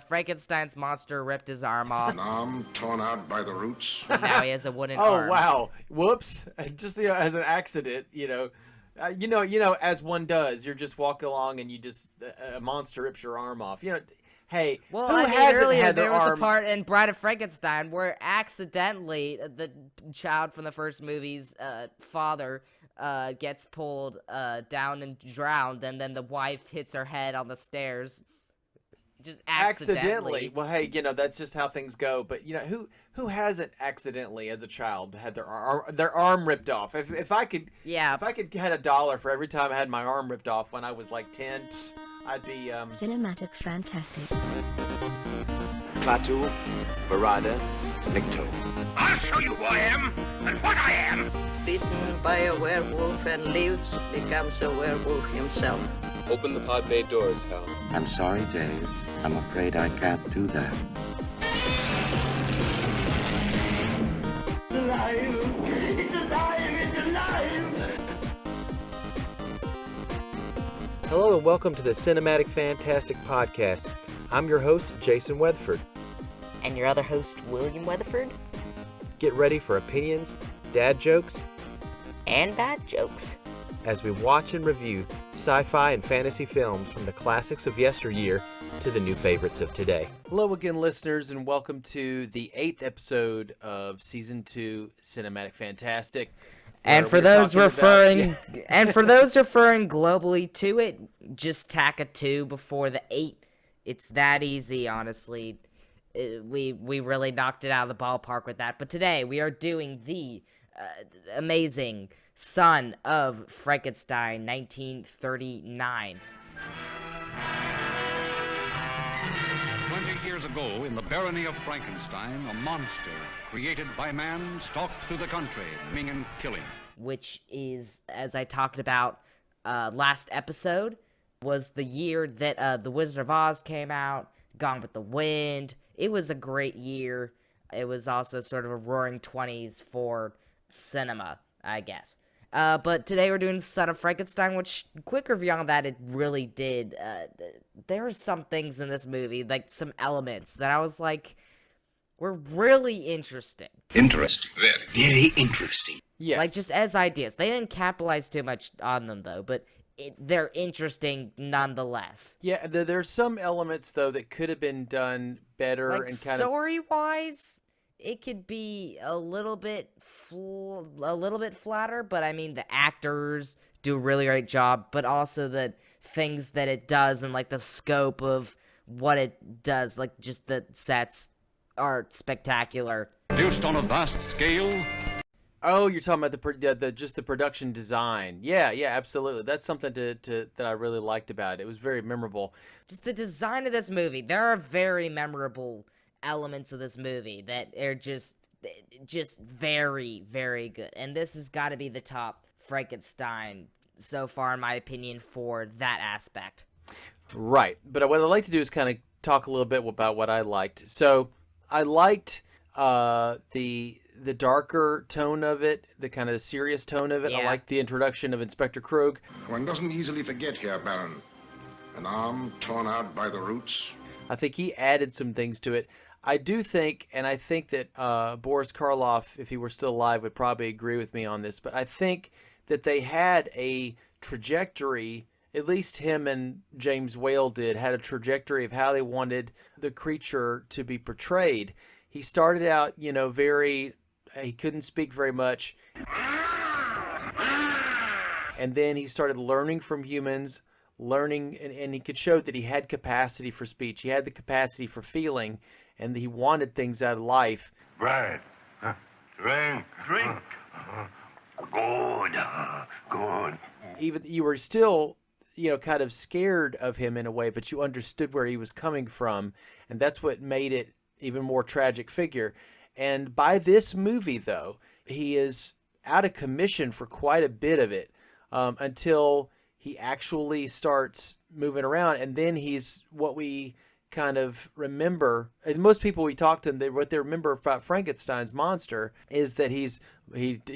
Frankenstein's monster ripped his arm off. An arm torn out by the roots. And now he has a wooden arm. Oh, wow. Whoops. Just, as an accident, as one does, you're just walking along and you just, a monster rips your arm off. Hey, well, who I mean, hasn't earlier had their there was arm? a part in Bride of Frankenstein where accidentally the child from the first movie's father gets pulled down and drowned, and then the wife hits her head on the stairs. Just accidentally. Well, hey, that's just how things go. But who hasn't accidentally, as a child, had their arm ripped off? If I could get $1 for every time I had my arm ripped off when I was like 10, I'd be Cinematic Fantastic. Klaatu, Barada, Nikto. I'll show you who I am and what I am. Bitten by a werewolf and lives, becomes a werewolf himself. Open the pod bay doors, Hal. I'm sorry, Dave. I'm afraid I can't do that. Alive! It's alive! It's alive! Hello and welcome to the Cinematic Fantastic Podcast. I'm your host, Jason Weatherford. And your other host, William Weatherford. Get ready for opinions, dad jokes, and bad jokes as we watch and review sci-fi and fantasy films from the classics of yesteryear to the new favorites of today. Hello again, listeners, and welcome to the 8th episode of Season 2 Cinematic Fantastic. And for those referring globally to it, just tack a 2 before the 8. It's that easy, honestly. We really knocked it out of the ballpark with that. But today we are doing the amazing Son of Frankenstein, 1939. 20 years ago, in the barony of Frankenstein, a monster created by man stalked through the country, maiming and killing. Which is, as I talked about last episode, was the year that The Wizard of Oz came out, Gone with the Wind. It was a great year. It was also sort of a roaring 20s for cinema, I guess. But today we're doing Son of Frankenstein, which, quick review on that, it really did. There are some things in this movie, like some elements, that I was like, were really interesting. Interesting. Very interesting. Yes. Like, just as ideas. They didn't capitalize too much on them, though, but they're interesting nonetheless. Yeah, there's some elements, though, that could have been done better. Like, and kind story-wise, it could be a little bit flatter, but I mean, the actors do a really great job, but also the things that it does and, like, the scope of what it does, like, just the sets are spectacular. Produced on a vast scale. Oh, you're talking about the production design. Yeah, absolutely. That's something that I really liked about it. It was very memorable. Just the design of this movie. There are very memorable elements of this movie that are just very, very good. And this has got to be the top Frankenstein so far, in my opinion, for that aspect. Right. But what I'd like to do is kind of talk a little bit about what I liked. So I liked the darker tone of it, the kind of serious tone of it. Yeah. I liked the introduction of Inspector Krogh. One doesn't easily forget here, Baron. An arm torn out by the roots. I think he added some things to it. I do think, and I think that Boris Karloff, if he were still alive, would probably agree with me on this, but I think that they had a trajectory, at least him and James Whale had a trajectory of how they wanted the creature to be portrayed. He started out, he couldn't speak very much. And then he started learning from humans, and he could show that he had capacity for speech. He had the capacity for feeling, and he wanted things out of life. Right. Drink. Good. Even you were still, kind of scared of him in a way, but you understood where he was coming from, and that's what made it even more tragic figure. And by this movie, though, he is out of commission for quite a bit of it, until he actually starts moving around, and then he's what we kind of remember. And most people we talk to, what they remember about Frankenstein's monster is that he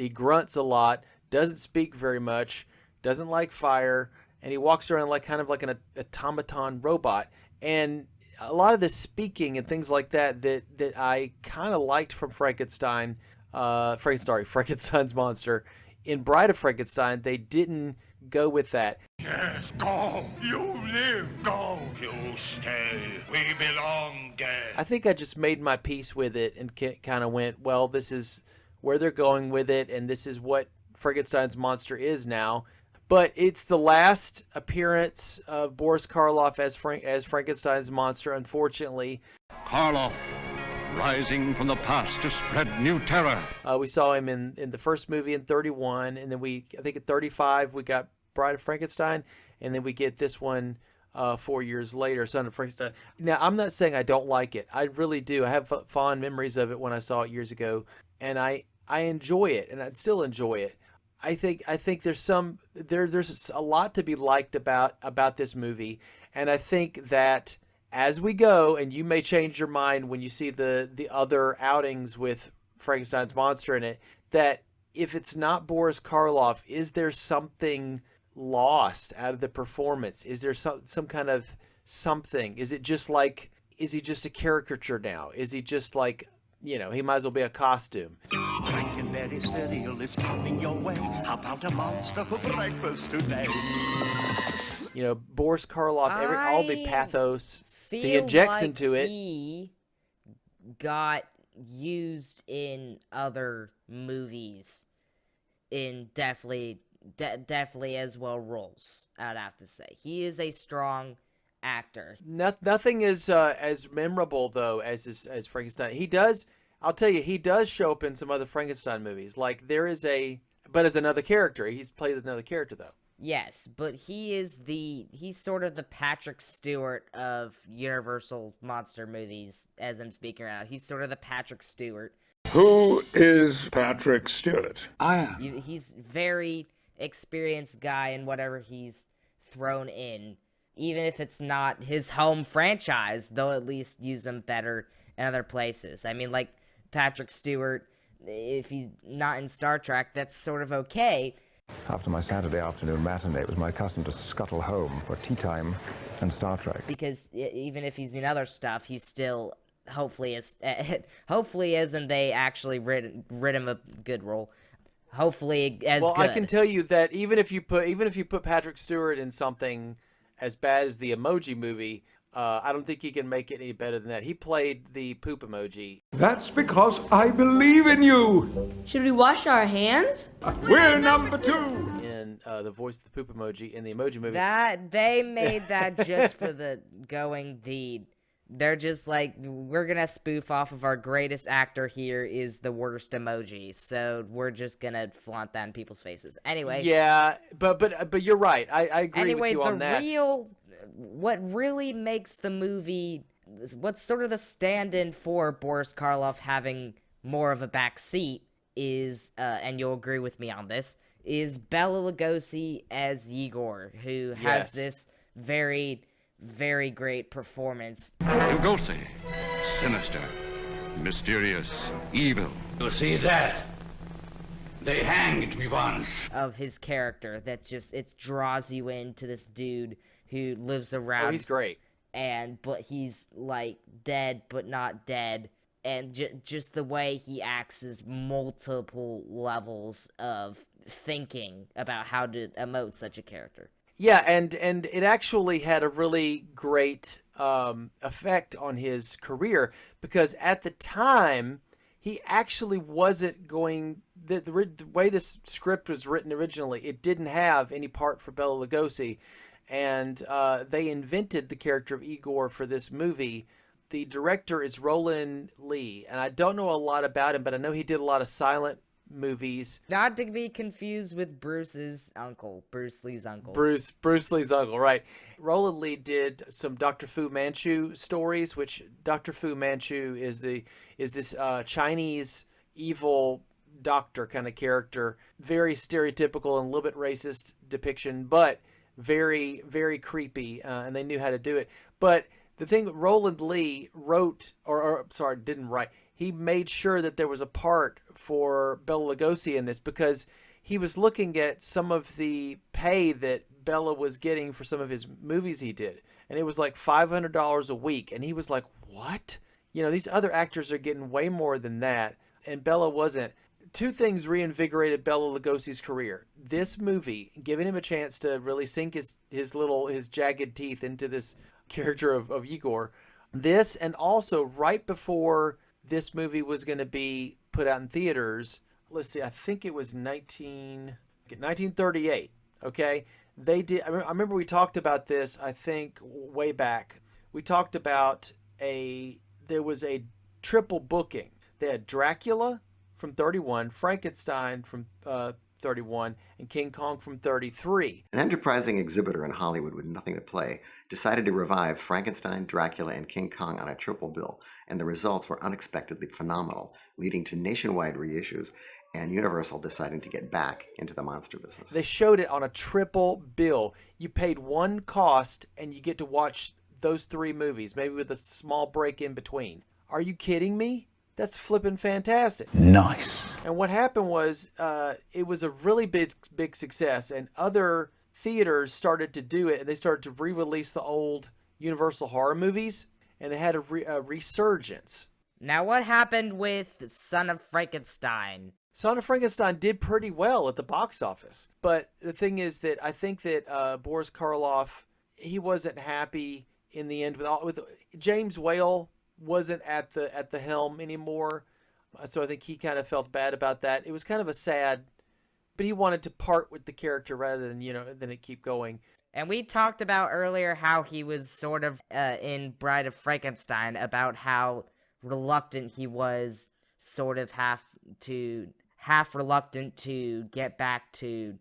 grunts a lot, doesn't speak very much, doesn't like fire, and he walks around like kind of like an automaton robot. And a lot of the speaking and things like that I kind of liked from Frankenstein's monster. In Bride of Frankenstein, they didn't go with that. Yes, go. You live. Go. You stay. We belong dead. I think I just made my peace with it and kind of went, well, this is where they're going with it, and this is what Frankenstein's monster is now. But it's the last appearance of Boris Karloff as Frankenstein's monster, unfortunately. Karloff, rising from the past to spread new terror. We saw him in the first movie in 31, and then I think at 35 we got Bride of Frankenstein, and then we get this one 4 years later, Son of Frankenstein. Now, I'm not saying I don't like it. I really do. I have fond memories of it when I saw it years ago, and I enjoy it, and I'd still enjoy it. I think there's a lot to be liked about this movie, and I think that as we go, and you may change your mind when you see the other outings with Frankenstein's monster in it, that if it's not Boris Karloff, is there something lost out of the performance? Is there some kind of something? Is he just a caricature now? Is he just like, he might as well be a costume? Frankenberry cereal is coming your way. How about a monster for breakfast today? Boris Karloff, all the pathos he feel injects like into it. He got used in other movies in definitely as well roles. I'd have to say he is a strong actor. Nothing is as memorable though as Frankenstein. I'll tell you, he does show up in some other Frankenstein movies. Like but as another character. He plays another character though. Yes, but he's sort of the Patrick Stewart of Universal monster movies, as I'm speaking out. He's sort of the Patrick Stewart. Who is Patrick Stewart? I am. He's very experienced guy in whatever he's thrown in. Even if it's not his home franchise, they'll at least use him better in other places. I mean, like Patrick Stewart, if he's not in Star Trek, that's sort of okay. After my Saturday afternoon matinee, it was my custom to scuttle home for tea time and Star Trek. Because even if he's in other stuff, he's still hopefully isn't they actually rid him a good role. Hopefully as well, good. I can tell you that even if you put Patrick Stewart in something as bad as the Emoji Movie, I don't think he can make it any better than that. He played the poop emoji. That's because I believe in you. Should we wash our hands? We're number 2. In the voice of the poop emoji in the Emoji Movie. That they made that just for they're just like, we're gonna spoof off of our greatest actor here is the worst emoji, so we're just gonna flaunt that in people's faces. Anyway. Yeah, but you're right. I agree with you on that. What really makes the movie, what's sort of the stand-in for Boris Karloff having more of a back seat is, and you'll agree with me on this, is Bela Lugosi as Igor, who has this very, very great performance. Lugosi, sinister, mysterious, evil. You see that? They hanged me once. Of his character that just, it draws you into this dude who lives around. Oh, he's great. But he's like dead, but not dead. And just the way he acts is multiple levels of thinking about how to emote such a character. Yeah, and it actually had a really great effect on his career, because at the time, he actually wasn't going... The way this script was written originally, it didn't have any part for Bela Lugosi, and they invented the character of Igor for this movie. The director is Roland Lee, and I don't know a lot about him, but I know he did a lot of silent movies. Not to be confused with Bruce Lee's uncle. Bruce Lee's uncle, right. Roland Lee did some Dr. Fu Manchu stories, which Dr. Fu Manchu is this Chinese evil doctor kind of character. Very stereotypical and a little bit racist depiction, but very, very creepy, and they knew how to do it. But the thing, Roland Lee didn't write. He made sure that there was a part for Bela Lugosi in this, because he was looking at some of the pay that Bela was getting for some of his movies he did. and it was like $500 a week. And he was like, what? You know, these other actors are getting way more than that. And Bela wasn't. Two things reinvigorated Bela Lugosi's career. This movie, giving him a chance to really sink his jagged teeth into this character of Igor. This, and also right before this movie was going to be put out in theaters, let's see, I think it was 1938, okay? They did. I remember we talked about this, I think, way back. We talked about there was a triple booking. They had Dracula from 31, Frankenstein from 31, and King Kong from 33. An enterprising exhibitor in Hollywood with nothing to play decided to revive Frankenstein, Dracula, and King Kong on a triple bill, and the results were unexpectedly phenomenal, leading to nationwide reissues and Universal deciding to get back into the monster business. They showed it on a triple bill. You paid one cost, and you get to watch those three movies, maybe with a small break in between. Are you kidding me? That's flipping fantastic. Nice. And what happened was it was a really big success, and other theaters started to do it, and they started to re-release the old Universal horror movies, and they had a resurgence. Now, what happened with Son of Frankenstein? Son of Frankenstein did pretty well at the box office, but the thing is that I think that Boris Karloff, he wasn't happy in the end with James Whale wasn't at the helm anymore, so I think he kind of felt bad about that. It was kind of a sad, but he wanted to part with the character rather than it keep going. And we talked about earlier how he was sort of in Bride of Frankenstein about how reluctant he was, sort of half reluctant to get back to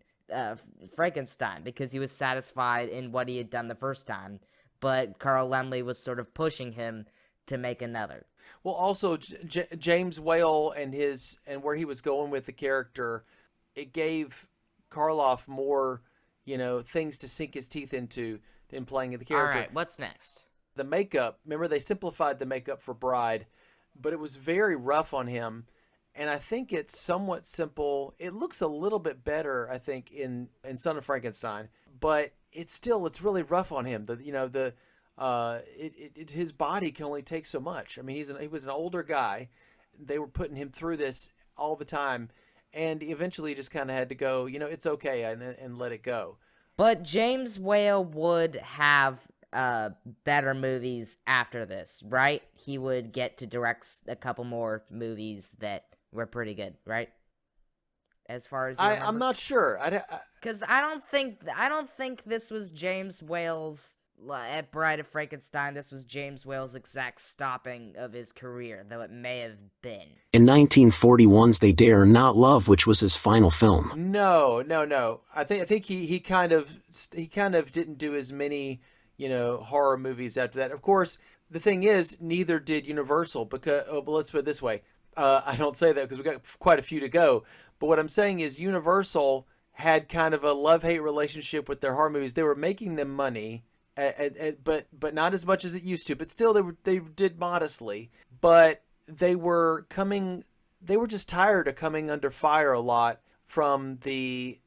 Frankenstein because he was satisfied in what he had done the first time, but Carl Laemmle was sort of pushing him to make another. Well, also James Whale and where he was going with the character, it gave Karloff more, things to sink his teeth into in playing the character. All right, what's next? The makeup. Remember, they simplified the makeup for Bride, but it was very rough on him, and I think it's somewhat simple. It looks a little bit better, I think, in Son of Frankenstein, but it's really rough on him. His body can only take so much. I mean, he was an older guy. They were putting him through this all the time, and eventually just kind of had to go, it's okay, and let it go. But James Whale would have better movies after this, right? He would get to direct a couple more movies that were pretty good, right? As far as I'm not sure. Because I don't think this was James Whale's. At Bride of Frankenstein, this was James Whale's exact stopping of his career, though it may have been. In 1941's They Dare Not Love, which was his final film. No. I think he kind of didn't do as many, horror movies after that. Of course, the thing is, neither did Universal, because let's put it this way. I don't say that because we got quite a few to go. But what I'm saying is Universal had kind of a love-hate relationship with their horror movies. They were making them money. But not as much as it used to. But still, they did modestly. But they were just tired of coming under fire a lot from the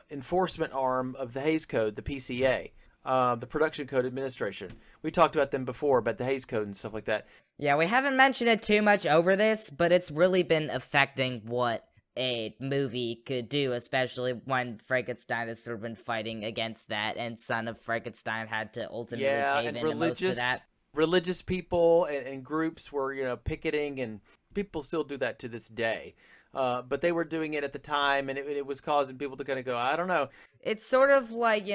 enforcement arm of the Hays Code, the PCA, the Production Code Administration. We talked about them before, about the Hays Code and stuff like that. Yeah, we haven't mentioned it too much over this, but it's really been affecting what a movie could do, especially when Frankenstein has sort of been fighting against that, and Son of Frankenstein had to ultimately cave into most of that. Religious people and groups were, picketing, and people still do that to this day. But they were doing it at the time, and it was causing people to kind of go, I don't know. It's sort of like,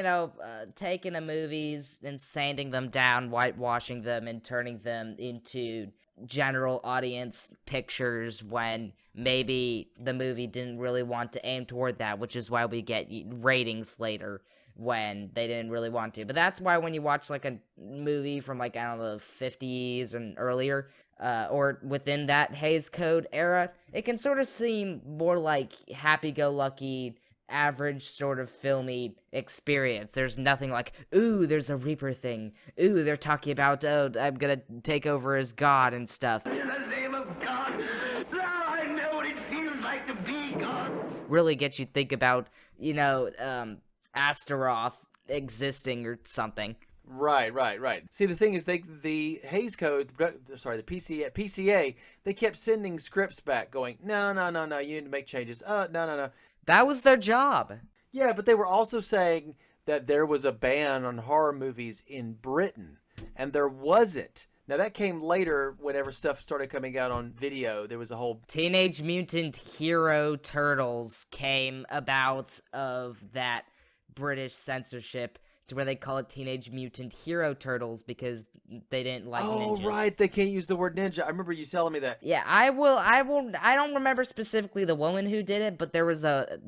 taking the movies and sanding them down, whitewashing them, and turning them into general audience pictures when maybe the movie didn't really want to aim toward that, which is why we get ratings later when they didn't really want to. But that's why when you watch like a movie from like, I don't know, the 50s and earlier, or within that Hays Code era, it can sort of seem more like happy-go-lucky, average sort of filmy experience. There's nothing like, ooh, there's a Reaper thing. Ooh, they're talking about, oh, I'm gonna take over as God and stuff. In the name of God, now I know what it feels like to be God. Really gets you think about, Astaroth existing or something. Right. See, the thing is, the Hays Code, sorry, the PCA, they kept sending scripts back going, no, you need to make changes. No. That was their job. Yeah, but they were also saying that there was a ban on horror movies in Britain, and there wasn't. Now, that came later whenever stuff started coming out on video. There was a whole... Teenage Mutant Hero Turtles came about of that British censorship to where they call it Teenage Mutant Hero Turtles because they didn't like ninjas. Oh, right. They can't use the word ninja. I remember you telling me that. Yeah, I don't remember specifically the woman who did it, but there was a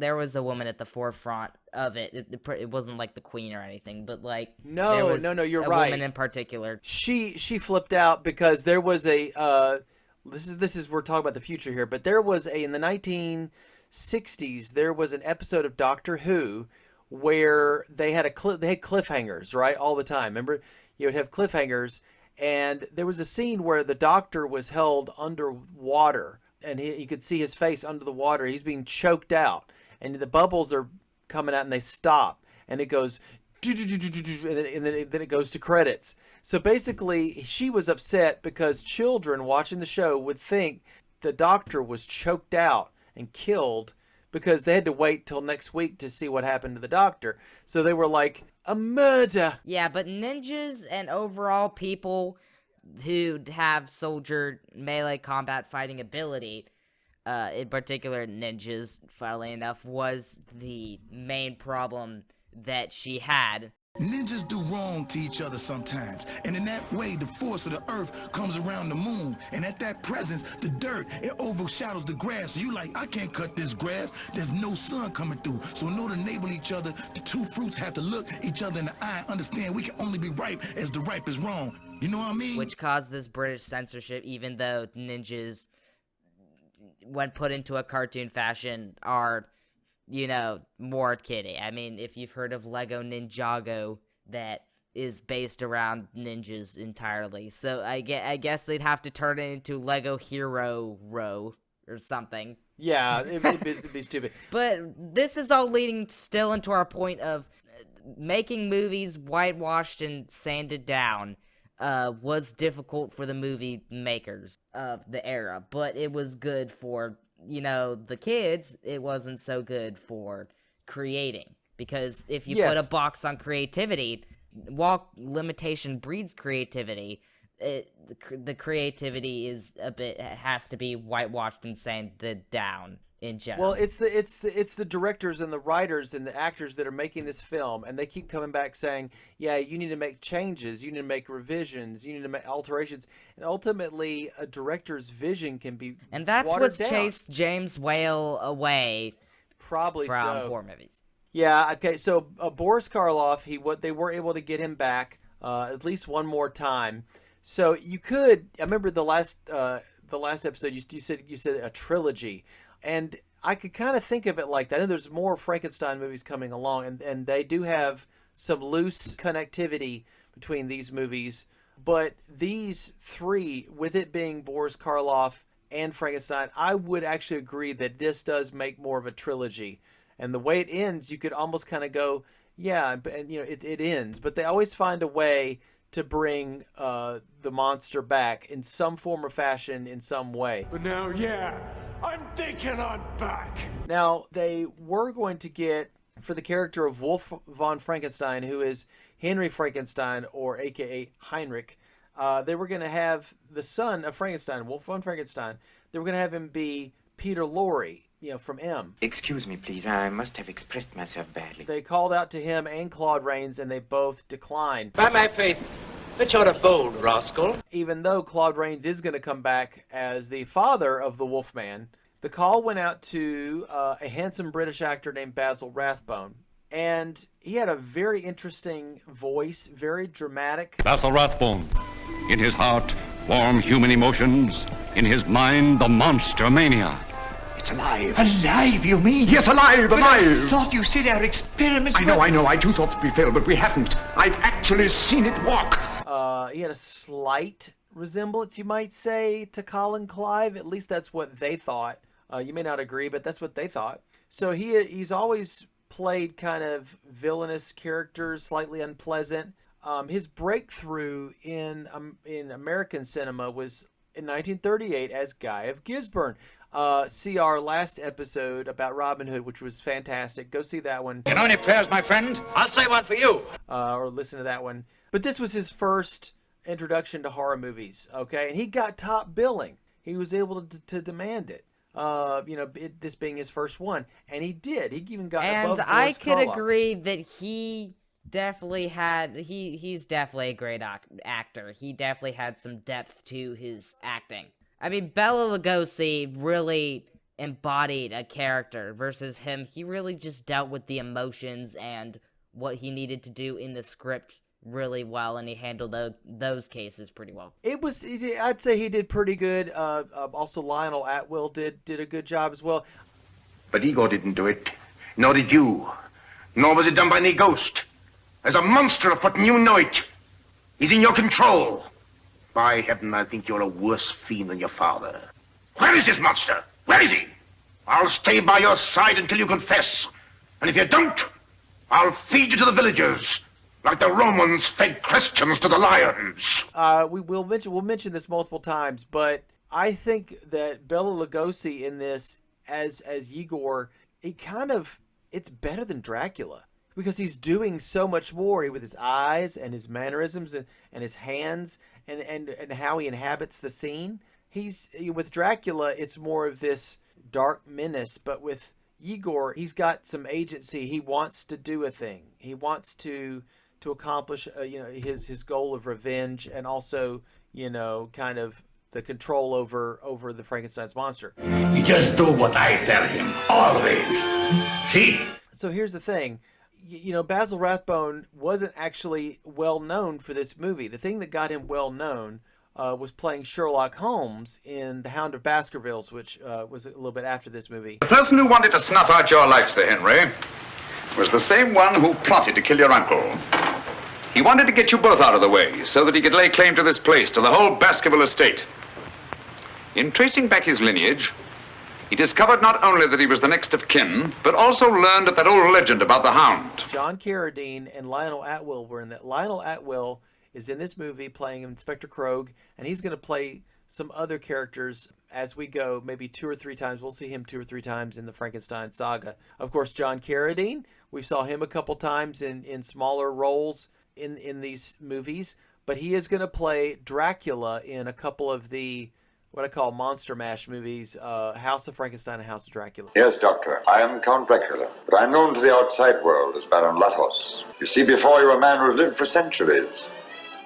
woman at the forefront of it. It wasn't like the queen or anything, but like no, you're a right. woman in particular. She flipped out because there was a this is we're talking about the future here, but there was in the 1960s there was an episode of Doctor Who where they had cliffhangers, right, all the time. Remember, you would have cliffhangers, and there was a scene where the Doctor was held underwater, and you could see his face under the water. He's being choked out, and the bubbles are coming out, and they stop, and it goes, and then it goes to credits. So basically, she was upset because children watching the show would think the Doctor was choked out and killed because they had to wait till next week to see what happened to the Doctor. So they were like, a murder. Yeah, but ninjas and overall people who have soldier melee combat fighting ability, in particular ninjas, funnily enough, was the main problem that she had. Ninjas do wrong to each other sometimes, and in that way the force of the earth comes around the moon, and at that presence the dirt, it overshadows the grass. So you like, I can't cut this grass, there's no sun coming through. So in order to enable each other, the two fruits have to look each other in the eye, understand we can only be right as the ripe is wrong. You know what I mean? Which caused this British censorship, even though ninjas, when put into a cartoon fashion, are, you know, more kiddie. I mean, if you've heard of Lego Ninjago, that is based around ninjas entirely. So I guess they'd have to turn it into Lego Hero Row or something. Yeah, it'd be stupid. But this is all leading still into our point of making movies whitewashed and sanded down was difficult for the movie makers of the era, but it was good for, you know, the kids. It wasn't so good for creating, because if you put a box on creativity, while limitation breeds creativity, the creativity has to be whitewashed and sanded down in general. Well, it's the directors and the writers and the actors that are making this film, and they keep coming back saying, yeah, you need to make changes, you need to make revisions, you need to make alterations, and ultimately a director's vision can be and that's watered what down. chased James Whale away probably from so. horror movies. Yeah, okay, so Boris Karloff, they were able to get him back at least one more time. So you could, I remember the last episode you said a trilogy. And I could kind of think of it like that. I know there's more Frankenstein movies coming along, and they do have some loose connectivity between these movies. But these three, with it being Boris Karloff and Frankenstein, I would actually agree that this does make more of a trilogy. And the way it ends, you could almost kind of go, yeah, and you know, it ends. But they always find a way to bring the monster back in some form or fashion, in some way. But now, yeah, I'm thinking I'm back. Now, they were going to get, for the character of Wolf von Frankenstein, who is Henry Frankenstein, or a.k.a. Heinrich, they were going to have the son of Frankenstein, Wolf von Frankenstein, they were going to have him be Peter Lorre, you know, from M. Excuse me, please. I must have expressed myself badly. They called out to him and Claude Rains, and they both declined. By my faith, but you're a bold rascal. Even though Claude Rains is going to come back as the father of the Wolfman, the call went out to a handsome British actor named Basil Rathbone. And he had a very interesting voice, very dramatic. Basil Rathbone. In his heart, warm human emotions. In his mind, the monster mania. It's alive. Alive, you mean? Yes, alive, But alive. I thought you said our experiments I know. I do thought we failed, but we haven't. I've actually seen it walk. He had a slight resemblance, you might say, to Colin Clive. At least that's what they thought. You may not agree, but that's what they thought. So he's always played kind of villainous characters, slightly unpleasant. His breakthrough in American cinema was in 1938 as Guy of Gisborne. See our last episode about Robin Hood, which was fantastic. Go see that one. You know any prayers, my friend? I'll say one for you. Or listen to that one. But this was his first introduction to horror movies, okay? And he got top billing. He was able to demand it. This being his first one. And he did. He even got above And I could agree that he definitely had... He's definitely a great actor. He definitely had some depth to his acting. I mean, Bela Lugosi really embodied a character versus him. He really just dealt with the emotions and what he needed to do in the script really well, and he handled those cases pretty well. I'd say he did pretty good. Also, Lionel Atwill did a good job as well. But Igor didn't do it. Nor did you. Nor was it done by any ghost. There's a monster afoot and you know it. He's in your control. By heaven, I think you're a worse fiend than your father. Where is this monster? Where is he? I'll stay by your side until you confess. And if you don't, I'll feed you to the villagers, like the Romans fed Christians to the lions. We'll mention this multiple times, but I think that Bela Lugosi in this as Igor, it's better than Dracula. Because he's doing so much more with his eyes and his mannerisms and his hands and how he inhabits the scene. With Dracula, it's more of this dark menace, but with Igor, he's got some agency. He wants to do a thing. He wants to accomplish his goal of revenge, and also kind of the control over the Frankenstein's monster. He just do what I tell him, always. See? So here's the thing. Basil Rathbone wasn't actually well known for this movie. The thing that got him well known was playing Sherlock Holmes in The Hound of Baskervilles, which was a little bit after this movie. The person who wanted to snuff out your life, Sir Henry, was the same one who plotted to kill your uncle. He wanted to get you both out of the way so that he could lay claim to this place, to the whole Baskerville estate. In tracing back his lineage, he discovered not only that he was the next of kin, but also learned that old legend about the Hound. John Carradine and Lionel Atwill were in that. Lionel Atwill is in this movie playing Inspector Krogh, and he's going to play some other characters as we go, maybe 2 or 3 times. We'll see him 2 or 3 times in the Frankenstein saga. Of course, John Carradine, we saw him a couple times in smaller roles in these movies, but he is going to play Dracula in a couple of the what I call Monster Mash movies, House of Frankenstein and House of Dracula. Yes, Doctor. I am Count Dracula, but I'm known to the outside world as Baron Latos. You see before you a man who has lived for centuries,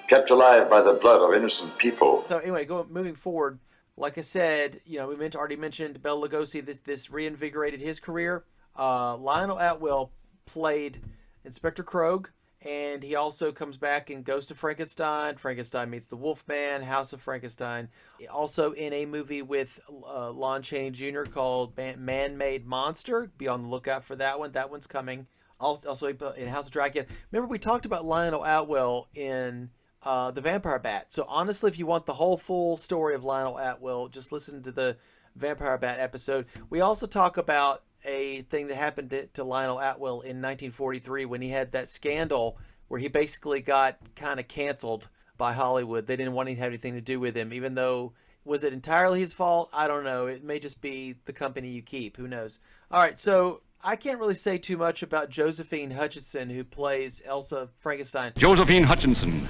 kept alive by the blood of innocent people. So anyway, moving forward, like I said, we already mentioned Bela Lugosi. This reinvigorated his career. Lionel Atwill played Inspector Krogh, and he also comes back in Ghost of Frankenstein, Frankenstein Meets the Wolfman, House of Frankenstein. Also in a movie with Lon Chaney Jr. called Man-Made Monster. Be on the lookout for that one. That one's coming. Also in House of Dracula. Remember, we talked about Lionel Atwill in The Vampire Bat. So honestly, if you want the whole full story of Lionel Atwill, just listen to the Vampire Bat episode. We also talk about a thing that happened to Lionel Atwill in 1943 when he had that scandal where he basically got kind of canceled by Hollywood. They didn't want to have anything to do with him, even though, was it entirely his fault? I don't know. It may just be the company you keep. Who knows? All right, so I can't really say too much about Josephine Hutchinson, who plays Elsa Frankenstein. Josephine Hutchinson,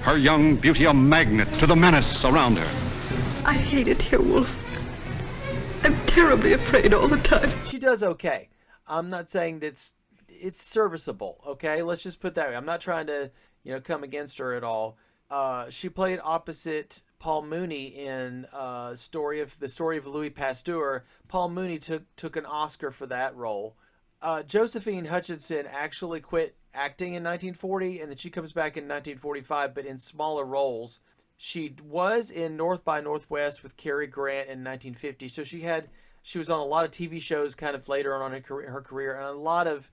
her young beauty a magnet to the menace around her. I hate it here, Wolf. I'm terribly afraid all the time. She does okay. I'm not saying that it's serviceable, okay? Let's just put that way. I'm not trying to, come against her at all. She played opposite Paul Mooney in the story of Louis Pasteur. Paul Mooney took an Oscar for that role. Josephine Hutchinson actually quit acting in 1940, and then she comes back in 1945, but in smaller roles. She was in North by Northwest with Cary Grant in 1950, so she was on a lot of TV shows kind of later on in her career, and a lot of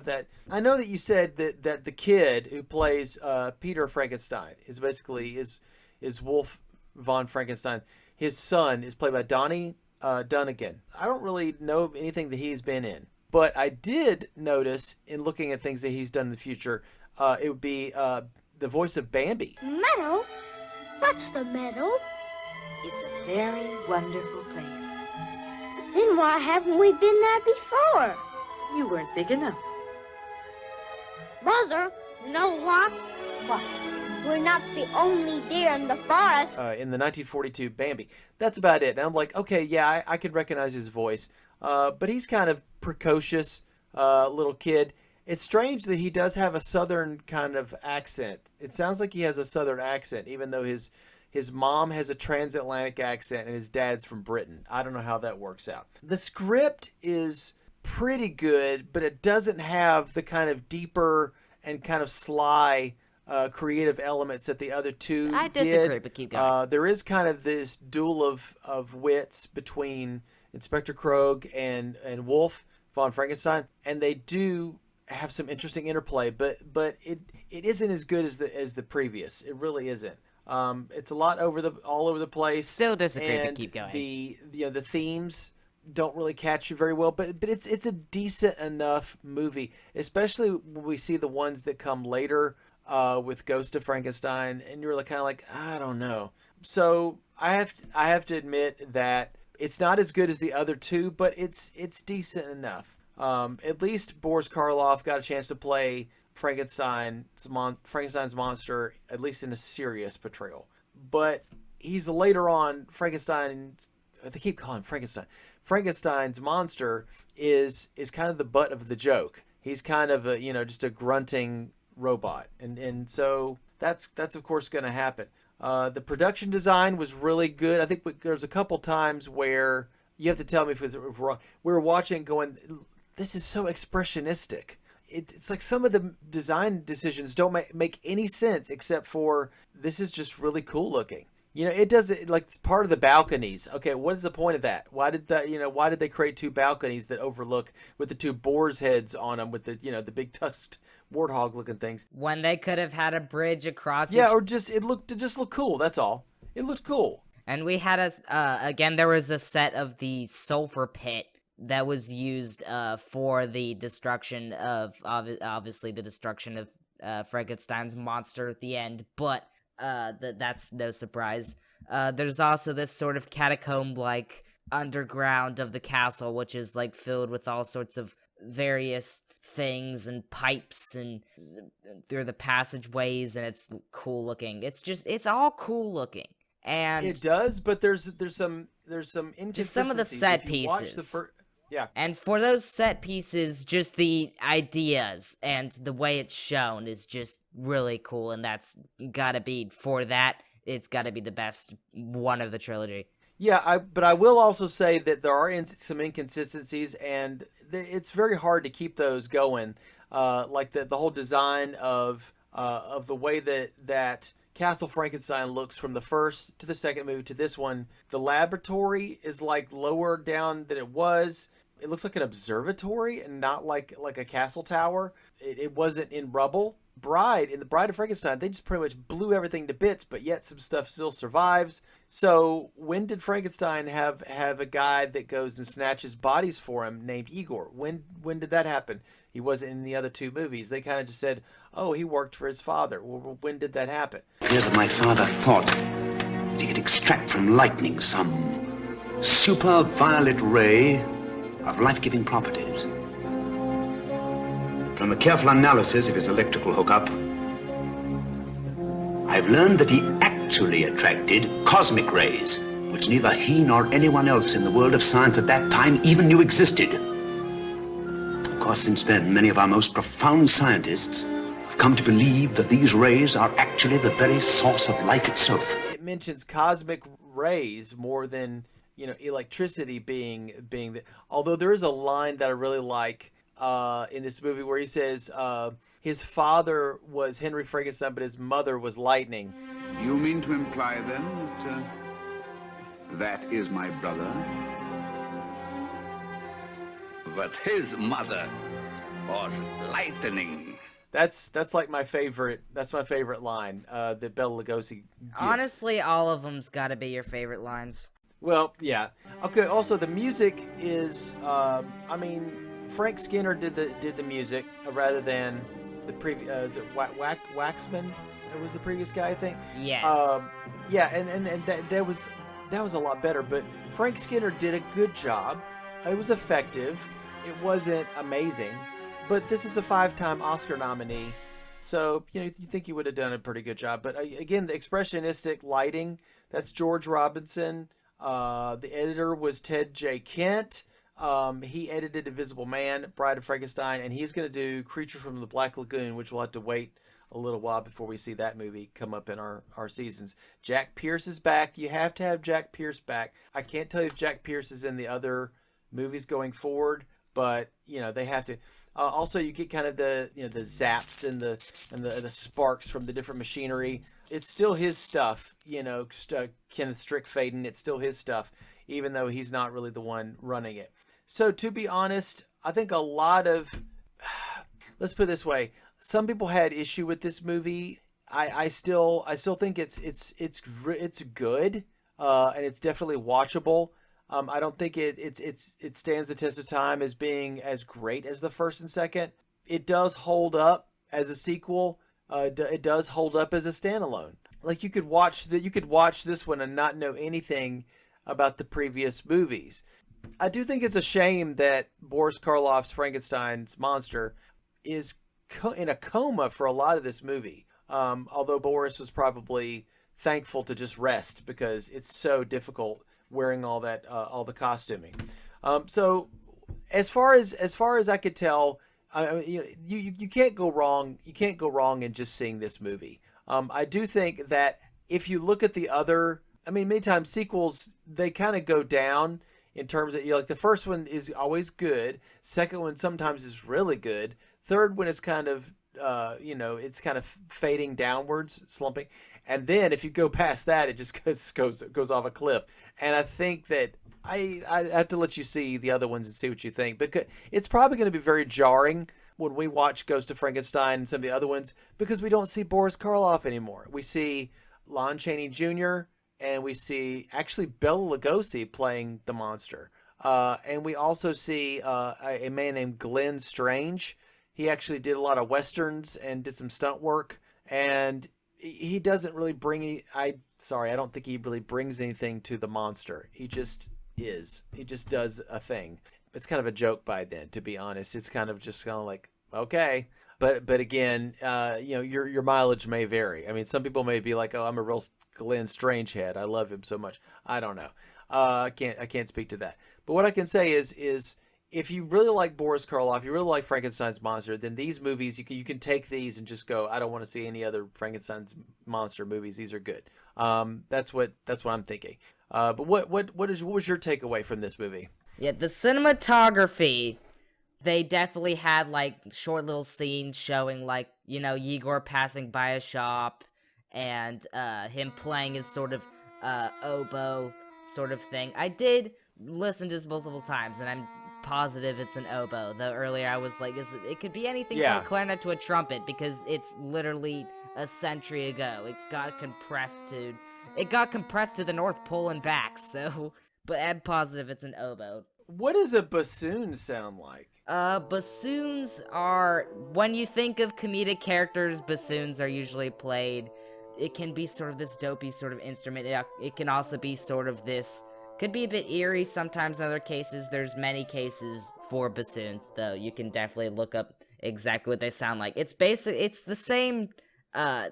that. I know that you said that the kid who plays Peter Frankenstein is basically is Wolf von Frankenstein. His son is played by Donnie Dunnigan. I don't really know anything that he's been in, but I did notice in looking at things that he's done in the future, it would be the voice of Bambi. Meadow? What's the meadow? It's a very wonderful place. Then why haven't we been there before? You weren't big enough. Mother, you know what? What? We're not the only deer in the forest. In the 1942 Bambi. That's about it. And I'm like, okay, yeah, I can recognize his voice. But he's kind of precocious little kid. It's strange that he does have a southern kind of accent. It sounds like he has a southern accent, even though his mom has a transatlantic accent and his dad's from Britain. I don't know how that works out. The script is pretty good, but it doesn't have the kind of deeper and kind of sly creative elements that the other two I disagree, did. but keep going. There is kind of this duel of wits between Inspector Krogh and Wolf von Frankenstein, and they do have some interesting interplay, but it isn't as good as the previous. It really isn't. It's a lot all over the place. Still disagree, and but keep going. The themes don't really catch you very well, but it's a decent enough movie, especially when we see the ones that come later with Ghost of Frankenstein, and you're kind of like, I don't know. So I have to admit that it's not as good as the other two, but it's decent enough. At least Boris Karloff got a chance to play Frankenstein's monster, at least in a serious portrayal. But he's later on they keep calling him Frankenstein. Frankenstein's monster is kind of the butt of the joke. He's kind of just a grunting robot, and so that's of course going to happen. The production design was really good. I think there's a couple times where you have to tell me if it's wrong. We were watching going, this is so expressionistic. It's like some of the design decisions don't make any sense except for this is just really cool looking. It doesn't, like, it's part of the balconies. Okay, what is the point of that? Why did they create two balconies that overlook with the two boar's heads on them with the big tusked warthog looking things? When they could have had a bridge across. Yeah, or just it just looked cool. That's all. It looked cool. And we had again, there was a set of the sulfur pit that was used for the destruction of obviously the destruction of Frankenstein's monster at the end, but that's no surprise. There's also this sort of catacomb-like underground of the castle, which is like filled with all sorts of various things and pipes and through the passageways, and it's cool looking. It's all cool looking. And it does, but there's some inconsistencies. Just some of the set pieces. Yeah. And for those set pieces, just the ideas and the way it's shown is just really cool, and that's gotta be, for that, it's gotta be the best one of the trilogy. Yeah, but I will also say that there are some inconsistencies, and it's very hard to keep those going. Like the whole design of the way that Castle Frankenstein looks from the first to the second movie to this one. The laboratory is like lower down than it was. It looks like an observatory and not like a castle tower. It wasn't in rubble. In the Bride of Frankenstein, they just pretty much blew everything to bits, but yet some stuff still survives. So when did Frankenstein have a guy that goes and snatches bodies for him named Igor? When did that happen? He wasn't in the other two movies. They kind of just said, oh, he worked for his father. Well, when did that happen? It appears that my father thought that he could extract from lightning some super violet ray of life-giving properties. From a careful analysis of his electrical hookup, I've learned that he actually attracted cosmic rays, which neither he nor anyone else in the world of science at that time even knew existed. Of course, since then, many of our most profound scientists have come to believe that these rays are actually the very source of life itself. It mentions cosmic rays more than, electricity being the, although there is a line that I really like in this movie where he says his father was Henry Frankenstein, but his mother was lightning. You mean to imply then that that is my brother? But his mother was lightning. That's like my favorite. That's my favorite line that Bela Lugosi gives. Honestly, all of them's got to be your favorite lines. Well, yeah. Okay. Also, the music is. Frank Skinner did the music rather than the previous. Is it Waxman? was the previous guy, I think. Yes. Yeah, and that was a lot better. But Frank Skinner did a good job. It was effective. It wasn't amazing, but this is a 5-time Oscar nominee, so you think he would have done a pretty good job. But again, the expressionistic lighting, that's George Robinson. The editor was Ted J. Kent. He edited Invisible Man, Bride of Frankenstein, and he's going to do Creature from the Black Lagoon, which we'll have to wait a little while before we see that movie come up in our seasons. Jack Pierce is back. You have to have Jack Pierce back. I can't tell you if Jack Pierce is in the other movies going forward, but they have to. Also, you get kind of the the zaps and the sparks from the different machinery. It's still his stuff, Kenneth Strickfaden. It's still his stuff, even though he's not really the one running it. So to be honest, I think a lot of, let's put it this way, some people had issue with this movie. I still think it's good, and it's definitely watchable. I don't think it stands the test of time as being as great as the first and second. It does hold up as a sequel. It does hold up as a standalone. Like you could watch this one and not know anything about the previous movies. I do think it's a shame that Boris Karloff's Frankenstein's monster is in a coma for a lot of this movie. Although Boris was probably thankful to just rest because it's so difficult wearing all the costuming. So as far as I could tell, you can't go wrong. You can't go wrong in just seeing this movie. I do think that if you look at the other, many times sequels, they kind of go down in terms of, like the first one is always good. Second one sometimes is really good. Third one is kind of, it's kind of fading downwards, slumping. And then if you go past that, it just goes off a cliff. And I think that I have to let you see the other ones and see what you think. Because it's probably going to be very jarring when we watch Ghost of Frankenstein and some of the other ones, because we don't see Boris Karloff anymore. We see Lon Chaney Jr., and we see actually Bela Lugosi playing the monster. And we also see a man named Glenn Strange. He actually did a lot of Westerns and did some stunt work. And he doesn't really bring I don't think he really brings anything to the monster. He just is. He just does a thing. It's kind of a joke by then, to be honest. It's kind of like, okay. But again, your mileage may vary. Some people may be like, oh, I'm a real Glenn Strange head. I love him so much. I don't know. I can't speak to that. But what I can say is if you really like Boris Karloff, you really like Frankenstein's monster, then these movies, you can take these and just go, I don't want to see any other Frankenstein's monster movies. These are good. That's what I'm thinking. But what was your takeaway from this movie? Yeah, the cinematography, they definitely had like short little scenes showing like, Igor passing by a shop and him playing his sort of oboe sort of thing. I did listen to this multiple times, and I'm positive it's an oboe, though earlier I was like, it could be anything from a clarinet to a trumpet, because it's literally a century ago. It got compressed to the North Pole and back, so, but I'm positive it's an oboe. What does a bassoon sound like? Bassoons are, when you think of comedic characters, bassoons are usually played. It can be sort of this dopey sort of instrument. It can also be sort of this, could be a bit eerie sometimes in other cases. There's many cases for bassoons, though. You can definitely look up exactly what they sound like. It's the same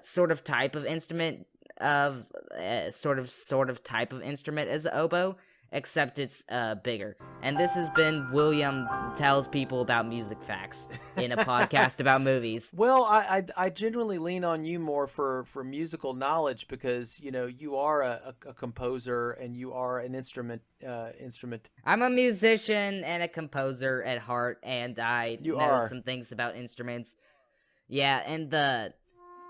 sort of type of instrument sort of type of instrument as an oboe, except it's bigger. And this has been William Tells People About Music Facts in a podcast about movies. Well, I genuinely lean on you more for musical knowledge, because you are a composer and you are an instrument. I'm a musician and a composer at heart, and I know some things about instruments. Yeah, and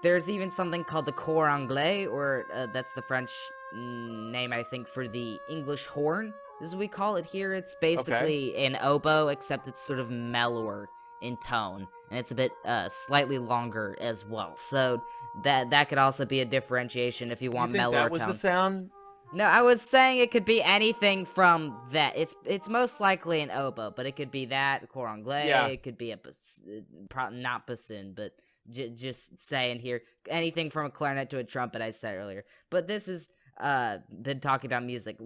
there's even something called the cor anglais, or that's the French name, I think, for the English horn, as we call it here. It's basically an oboe, except it's sort of mellower in tone, and it's a bit slightly longer as well. So that could also be a differentiation if you want mellower tones. That was the sound? No, I was saying it could be anything from that. It's most likely an oboe, but it could be that, cor anglais. Yeah. It could be not bassoon, but just saying here. Anything from a clarinet to a trumpet, I said earlier. But this is been talking about music.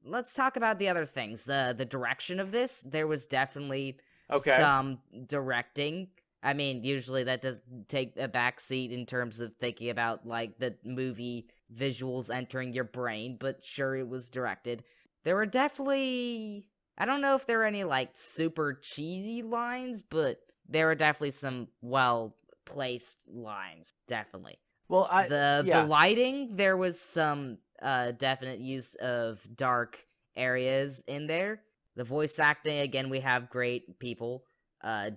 Let's talk about the other things. The direction of this, there was definitely some directing. I mean, usually that does take a backseat in terms of thinking about, like, the movie visuals entering your brain, but sure, it was directed. There were definitely... I don't know if there were any, like, super cheesy lines, but there were definitely some well-placed lines, definitely. Well, The lighting, there was some definite use of dark areas in there. The voice acting, again, we have great people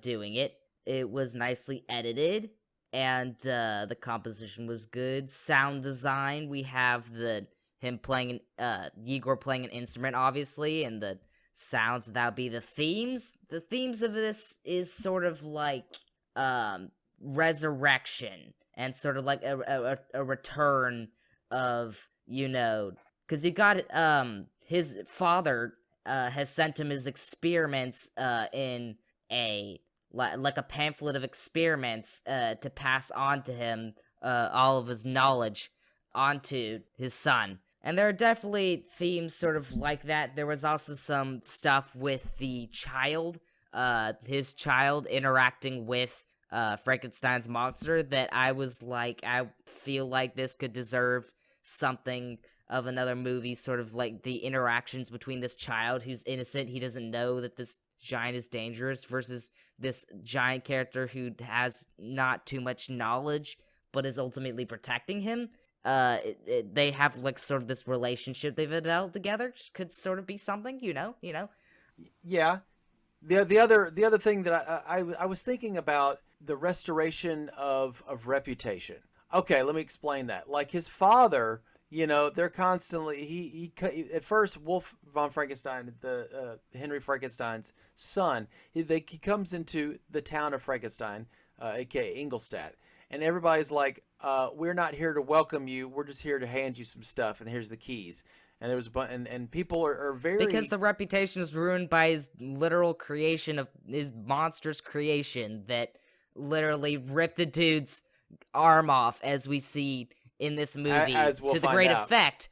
doing it. It was nicely edited, and the composition was good. Sound design, we have him playing, Igor playing an instrument, obviously, and the sounds, that would be the themes. The themes of this is sort of like resurrection, and sort of like a return of, because you got his father has sent him his experiments in like a pamphlet of experiments to pass on to him all of his knowledge onto his son. And there are definitely themes sort of like that. There was also some stuff with the child, his child interacting with Frankenstein's monster that I was like, I feel like this could deserve something of another movie, sort of like the interactions between this child who's innocent, he doesn't know that this giant is dangerous, versus this giant character who has not too much knowledge, but is ultimately protecting him. They have like sort of this relationship they've developed together. Could sort of be something, you know. Yeah. The other thing that I was thinking about, the restoration of reputation. Okay, let me explain that. Like his father, they're constantly he at first Wolf von Frankenstein, the Henry Frankenstein's son, he comes into the town of Frankenstein, aka Ingolstadt, and everybody's like, we're not here to welcome you, we're just here to hand you some stuff, and here's the keys. And there was and people are very, because the reputation was ruined by his literal creation of his monstrous creation that literally ripped a dude's arm off, as we see in this movie, as we'll to the find great out. effect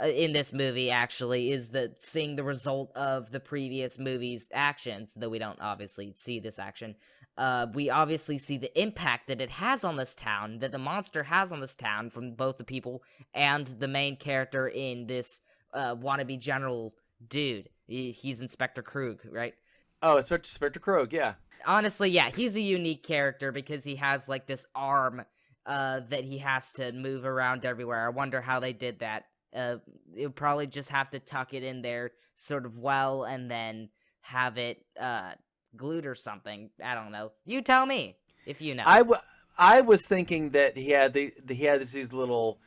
in this movie, actually, is that seeing the result of the previous movie's actions, though we don't obviously see this action, we obviously see the impact that it has on this town, that the monster has on this town, from both the people and the main character in this wannabe general dude. He's Inspector Krogh, right? Oh, Inspector Krogh, yeah. Honestly, yeah, he's a unique character because he has, like, this arm that he has to move around everywhere. I wonder how they did that. It would probably just have to tuck it in there sort of well, and then have it glued or something. I don't know. You tell me if you know. I was thinking that he had these little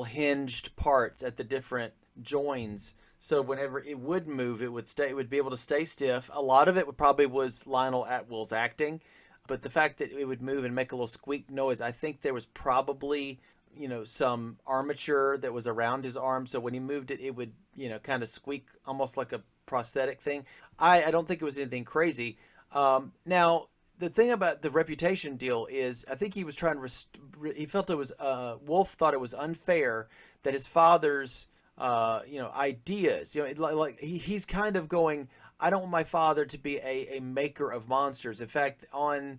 hinged parts at the different joins, so whenever it would move, it would be able to stay stiff. A lot of it probably was Lionel Atwill's acting, but the fact that it would move and make a little squeak noise, I think there was probably some armature that was around his arm, so when he moved it, it would kind of squeak, almost like a prosthetic thing. I don't think it was anything crazy. Now the thing about the reputation deal is, I think he was trying to he felt it was Wolf thought it was unfair that his father's ideas, like he's kind of going, I don't want my father to be a maker of monsters. In fact, on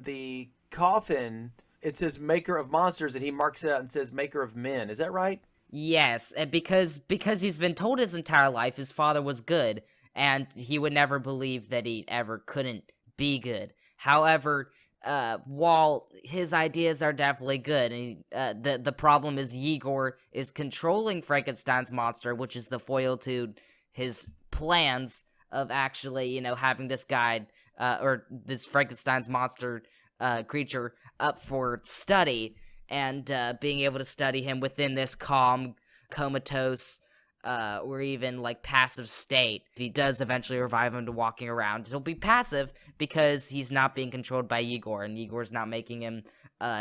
the coffin it says maker of monsters, and he marks it out and says maker of men. Is that right? Yes, and because he's been told his entire life his father was good, and he would never believe that he ever couldn't be good. However, while his ideas are definitely good, and the problem is Igor is controlling Frankenstein's monster, which is the foil to his plans of actually, having this guy, or this Frankenstein's monster creature up for study, and being able to study him within this calm, comatose, or even like passive state. If he does eventually revive him to walking around, he'll be passive because he's not being controlled by Igor, and Igor's not making him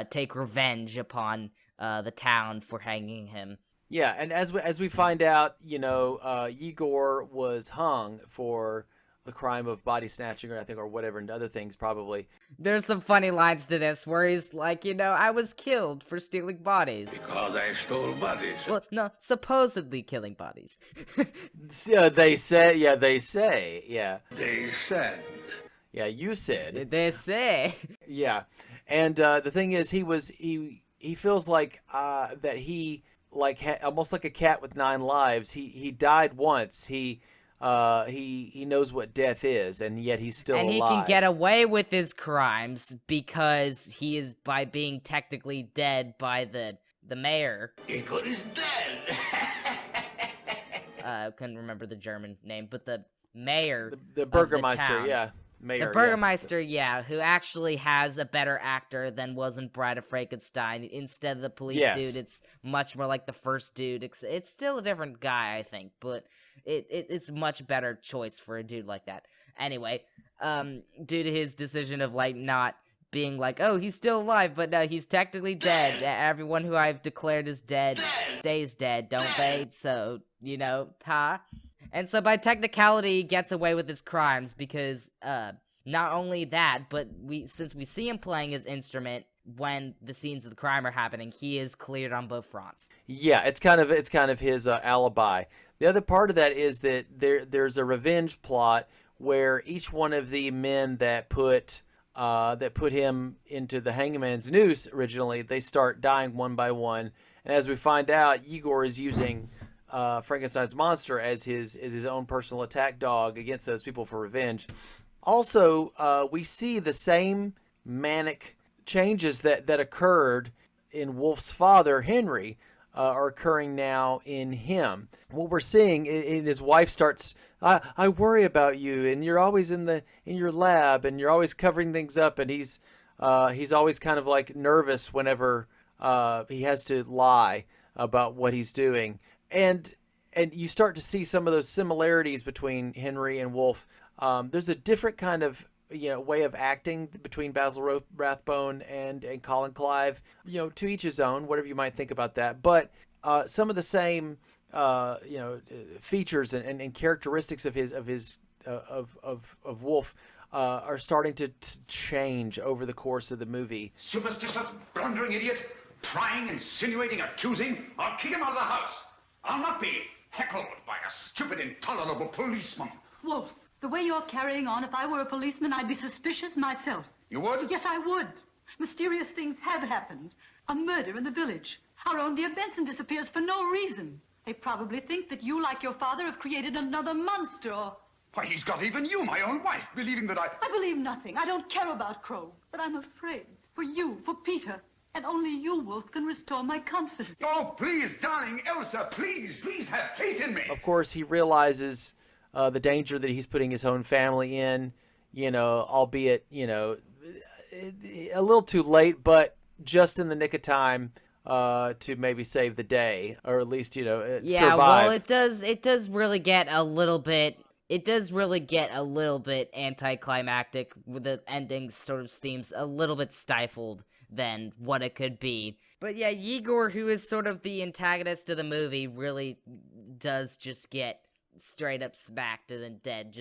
take revenge upon the town for hanging him. Yeah, and as we find out, Igor was hung for the crime of body snatching, or I think, or whatever, and other things probably. There's some funny lines to this where he's like, I was killed for stealing bodies. Because I stole bodies. Well, no, supposedly killing bodies. They say, yeah. They said. Yeah, you said. They say. Yeah, and the thing is, he feels like that he almost like a cat with 9 lives. He died once. He knows what death is, and yet he's still alive. And he can get away with his crimes because he is by being technically dead by the mayor. Because he's dead. I couldn't remember the German name, but the mayor, the Burgermeister, the yeah. Mayor, the Burgermeister, who actually has a better actor than was in Bride of Frankenstein. Instead of the police dude, it's much more like the first dude. It's still a different guy, I think, but it's much better choice for a dude like that. Anyway, due to his decision of not being like, oh, he's still alive, but no, he's technically dead. Everyone who I've declared is dead stays dead, don't they? So, ha. And so by technicality, he gets away with his crimes because not only that, but since we see him playing his instrument when the scenes of the crime are happening, he is cleared on both fronts. Yeah, it's kind of his alibi. The other part of that is that there's a revenge plot where each one of the men that put him into the hangman's noose originally, they start dying one by one, and as we find out, Igor is using Frankenstein's monster as his own personal attack dog against those people for revenge. Also, we see the same manic changes that occurred in Wolf's father, Henry, are occurring now in him. What we're seeing in his wife starts, I worry about you, and you're always in your lab, and you're always covering things up, and he's always kind of like nervous whenever he has to lie about what he's doing. And you start to see some of those similarities between Henry and Wolf. There's a different kind of way of acting between Basil Rathbone and Colin Clive. To each his own, whatever you might think about that. But some of the same features and characteristics of Wolf are starting to change over the course of the movie. Superstitious, blundering idiot, prying, insinuating, accusing. I'll kick him out of the house. I'll not be heckled by a stupid, intolerable policeman. Wolf, the way you're carrying on, if I were a policeman, I'd be suspicious myself. You would? Yes, I would. Mysterious things have happened. A murder in the village. Our own dear Benson disappears for no reason. They probably think that you, like your father, have created another monster, or... Why, he's got even you, my own wife, believing that I believe nothing. I don't care about Krogh, but I'm afraid. For you, for Peter. And only you, Wolf, can restore my confidence. Oh, please, darling Elsa, please have faith in me. Of course, he realizes the danger that he's putting his own family in, albeit, a little too late, but just in the nick of time to maybe save the day, or at least, survive. Well, it does really get a little bit... It does really get a little bit anticlimactic, with the ending sort of seems a little bit stifled than what it could be. But yeah, Igor, who is sort of the antagonist of the movie, really does just get straight up smacked and then dead,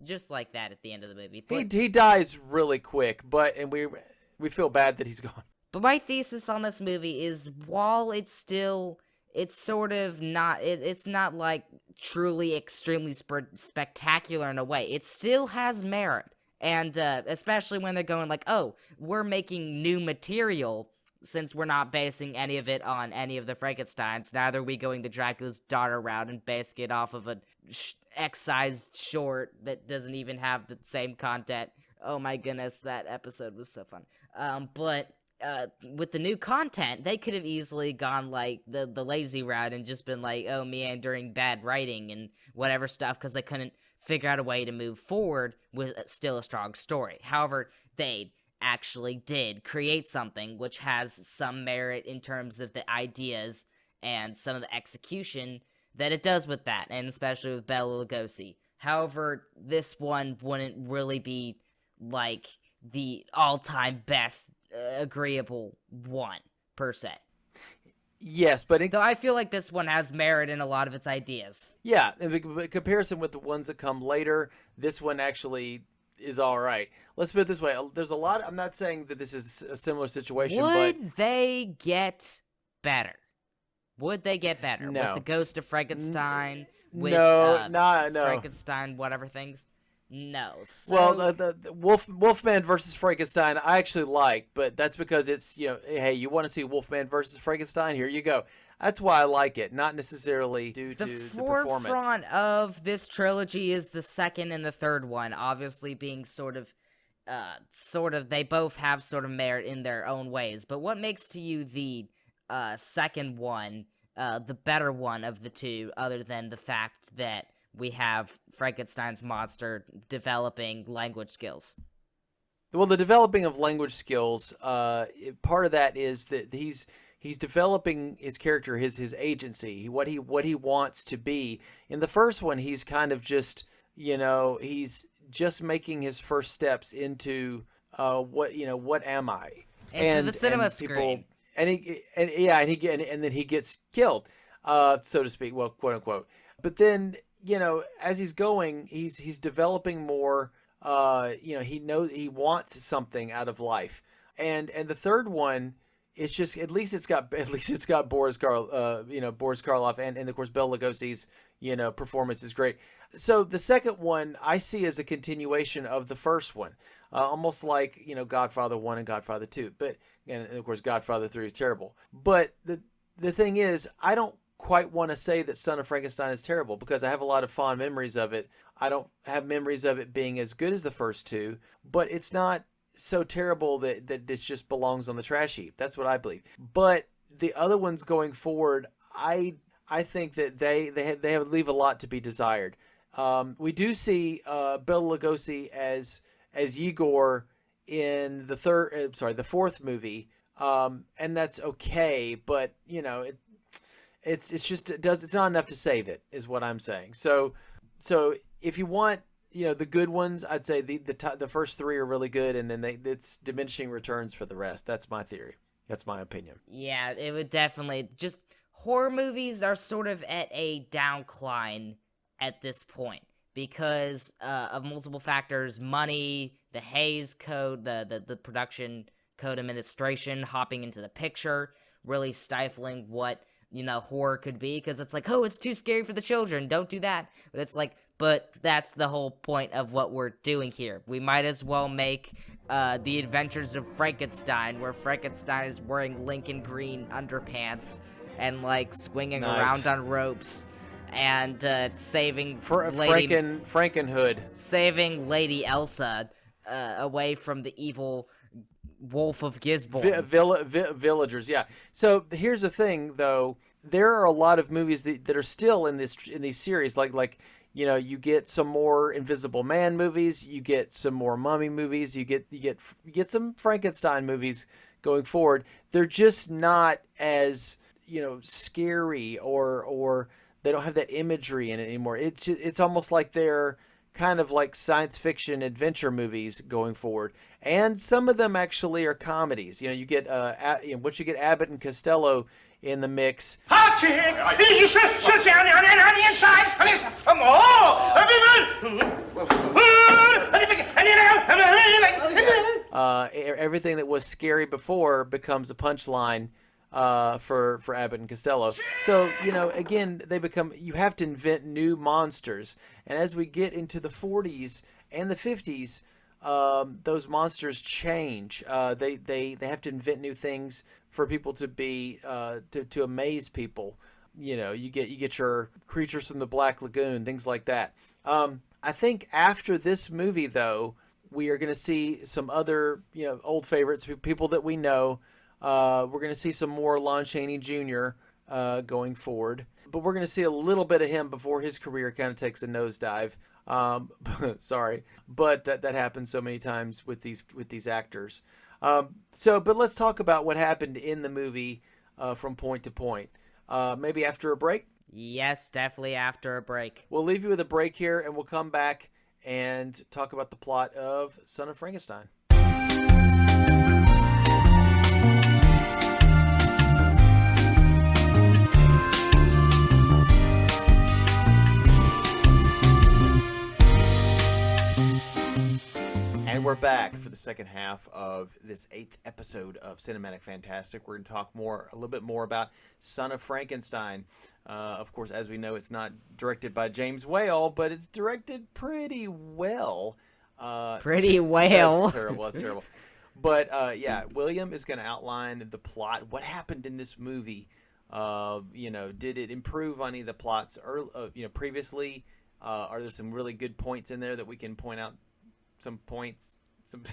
just like that at the end of the movie. But he dies really quick, and we feel bad that he's gone. But my thesis on this movie is, while it's sort of not, it's not like truly extremely spectacular in a way. It still has merit. And especially when they're going like, oh, we're making new material since we're not basing any of it on any of the Frankensteins. Neither are we going the Dracula's daughter route and basing it off of a excised short that doesn't even have the same content. Oh my goodness, that episode was so fun. But with the new content, they could have easily gone like the lazy route and just been like, oh, meandering bad writing and whatever stuff, because they couldn't figure out a way to move forward with still a strong story. However, they actually did create something which has some merit in terms of the ideas and some of the execution that it does with that, and especially with Bela Lugosi. However, this one wouldn't really be like the all-time best agreeable one, per se. Yes, but though I feel like this one has merit in a lot of its ideas. Yeah, in comparison with the ones that come later, this one actually is all right. Let's put it this way. There's a lot. I'm not saying that this is a similar situation, Would they get better? Would they get better? No. With the Ghost of Frankenstein? With, no. Frankenstein, whatever things? No. So... Well, the Wolfman versus Frankenstein, I actually like, but that's because it's, hey, you want to see Wolfman versus Frankenstein? Here you go. That's why I like it, not necessarily due to the performance. The forefront of this trilogy is the second and the third one, obviously being sort of, they both have sort of merit in their own ways. But what makes to you the second one the better one of the two, other than the fact that we have Frankenstein's monster developing language skills? Well, the developing of language skills, part of that is that he's developing his character, his agency, what he wants to be. In the first one, he's kind of just, he's just making his first steps into what am I? Into the cinema screen. And then he gets killed, so to speak, well, quote unquote. But then, as he's going, he's developing more. He knows he wants something out of life, and the third one, it's just at least it's got Boris Karloff, and of course Bela Lugosi's performance is great. So the second one I see as a continuation of the first one, almost like Godfather 1 and Godfather 2, and of course Godfather 3 is terrible. But the thing is, I don't quite want to say that Son of Frankenstein is terrible, because I have a lot of fond memories of it. I don't have memories of it being as good as the first two, but it's not so terrible that this just belongs on the trash heap. That's what I believe. But the other ones going forward, I think that they leave a lot to be desired. We do see Bela Lugosi as Igor in the fourth movie, and that's okay. But it's not enough to save it, is what I'm saying. So if you want the good ones, I'd say the first three are really good, and then it's diminishing returns for the rest. That's my theory. That's my opinion. Yeah, it would definitely just horror movies are sort of at a downcline at this point because of multiple factors: money, the Hays Code, the production code administration hopping into the picture, really stifling what horror could be, because it's like, oh, it's too scary for the children, don't do that. But it's like, but that's the whole point of what we're doing here. We might as well make The Adventures of Frankenstein, where Frankenstein is wearing Lincoln green underpants and like swinging around on ropes and saving Frankenhood, saving Lady Elsa away from the evil Wolf of Gisborne. Villagers, yeah. So here's the thing, though. There are a lot of movies that are still in these series, like you get some more Invisible Man movies, you get some more Mummy movies, you get some Frankenstein movies going forward. They're just not as scary, or they don't have that imagery in it anymore. It's almost like they're kind of like science fiction adventure movies going forward, and some of them actually are comedies. You get once you get Abbott and Costello in the mix. Everything that was scary before becomes a punchline for Abbott and Costello. So, again, you have to invent new monsters. And as we get into the 40s and the 50s, those monsters change. They have to invent new things for people to be, to amaze people. You get your Creatures from the Black Lagoon, things like that. I think after this movie, though, we are going to see some other, old favorites, people that we know. We're going to see some more Lon Chaney Jr. Going forward, but we're going to see a little bit of him before his career kind of takes a nosedive. Sorry, but that happens so many times with these actors. But let's talk about what happened in the movie from point to point. Maybe after a break? Yes, definitely after a break. We'll leave you with a break here, and we'll come back and talk about the plot of Son of Frankenstein. we're back for the second half of this 8th episode of Cinematic Fantastic. We're going to talk a little bit more about Son of Frankenstein. Of course, as we know, it's not directed by James Whale, but it's directed pretty well. Pretty well. That's terrible. That's terrible. But yeah, William is going to outline the plot. What happened in this movie? Did it improve on any of the plots previously? Are there some really good points in there that we can point out? Some points, some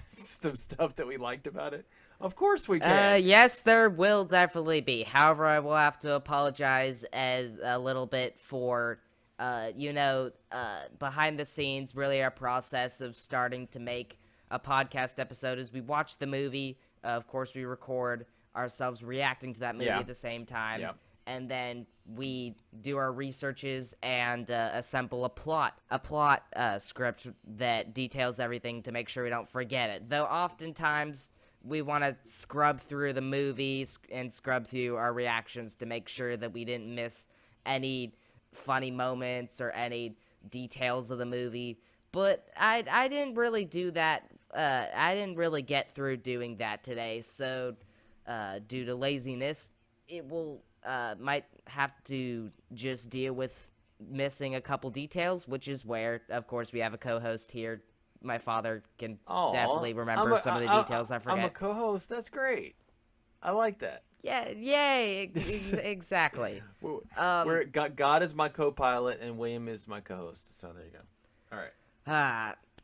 stuff that we liked about it. Of course we can. Yes, there will definitely be. However, I will have to apologize a little bit for, behind the scenes, really our process of starting to make a podcast episode is we watch the movie. Of course, we record ourselves reacting to that movie at the same time. Yeah. And then we do our researches and assemble a plot script that details everything to make sure we don't forget it. Though oftentimes we want to scrub through the movies and scrub through our reactions to make sure that we didn't miss any funny moments or any details of the movie. But I didn't really do that. I didn't really get through doing that today. So due to laziness, it will... might have to just deal with missing a couple details, which is where, of course, we have a co-host here. My father can definitely remember some of the details I forget. I'm a co-host. That's great. I like that. Yeah, yay, exactly. God is my co-pilot and William is my co-host. So there you go.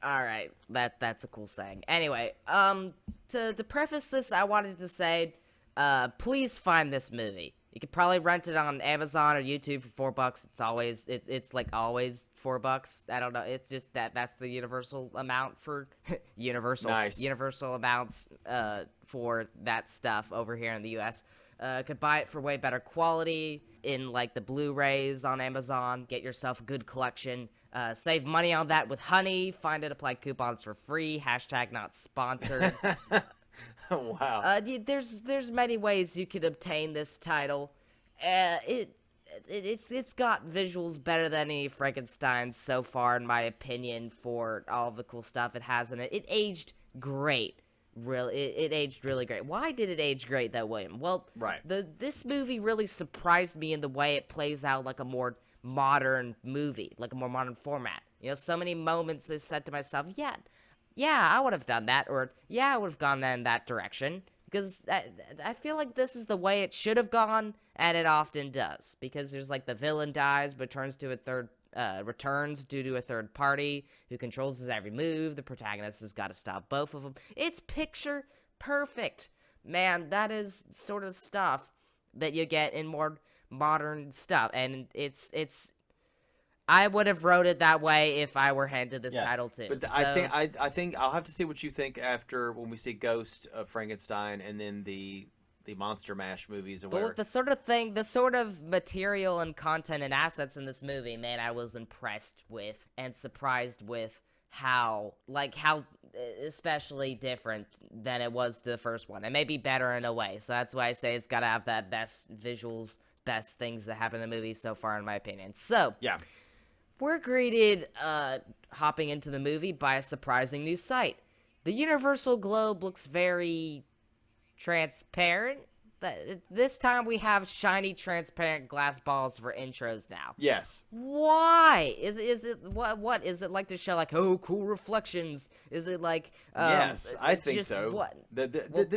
All right. That's a cool saying. Anyway, to preface this, I wanted to say, please find this movie. You could probably rent it on Amazon or YouTube for $4. It's always it's like always $4. I don't know. It's just that's the universal amount for universal amounts for that stuff over here in the US. Could buy it for way better quality in like the Blu-rays on Amazon. Get yourself a good collection. Save money on that with Honey. Find it, apply coupons for free. # not sponsored. Wow. There's many ways you could obtain this title. It's got visuals better than any Frankenstein so far, in my opinion, for all of the cool stuff it has in it. It aged great. Really, it aged really great. Why did it age great, though, William? Well, this movie really surprised me in the way it plays out like a more modern movie, like a more modern format. So many moments I said to myself, yeah, I would have done that, or yeah, I would have gone in that direction, because I feel like this is the way it should have gone, and it often does, because there's like the villain dies, but returns due to a third party who controls his every move. The protagonist has got to stop both of them. It's picture perfect, man. That is sort of stuff that you get in more modern stuff, and it's. I would have wrote it that way if I were handed this title too. But I think I'll have to see what you think after when we see Ghost of Frankenstein and then the Monster Mash movies. But with the sort of material and content and assets in this movie, man, I was impressed with and surprised with how especially different than it was the first one, and maybe better in a way. So that's why I say it's got to have that best visuals, best things that happen in the movie so far, in my opinion. So yeah. We're greeted hopping into the movie by a surprising new sight. The universal globe looks very transparent. This time we have shiny, transparent glass balls for intros now. Yes. Why? Is it what is it like to show like cool reflections? Is it like yes, I think so. What?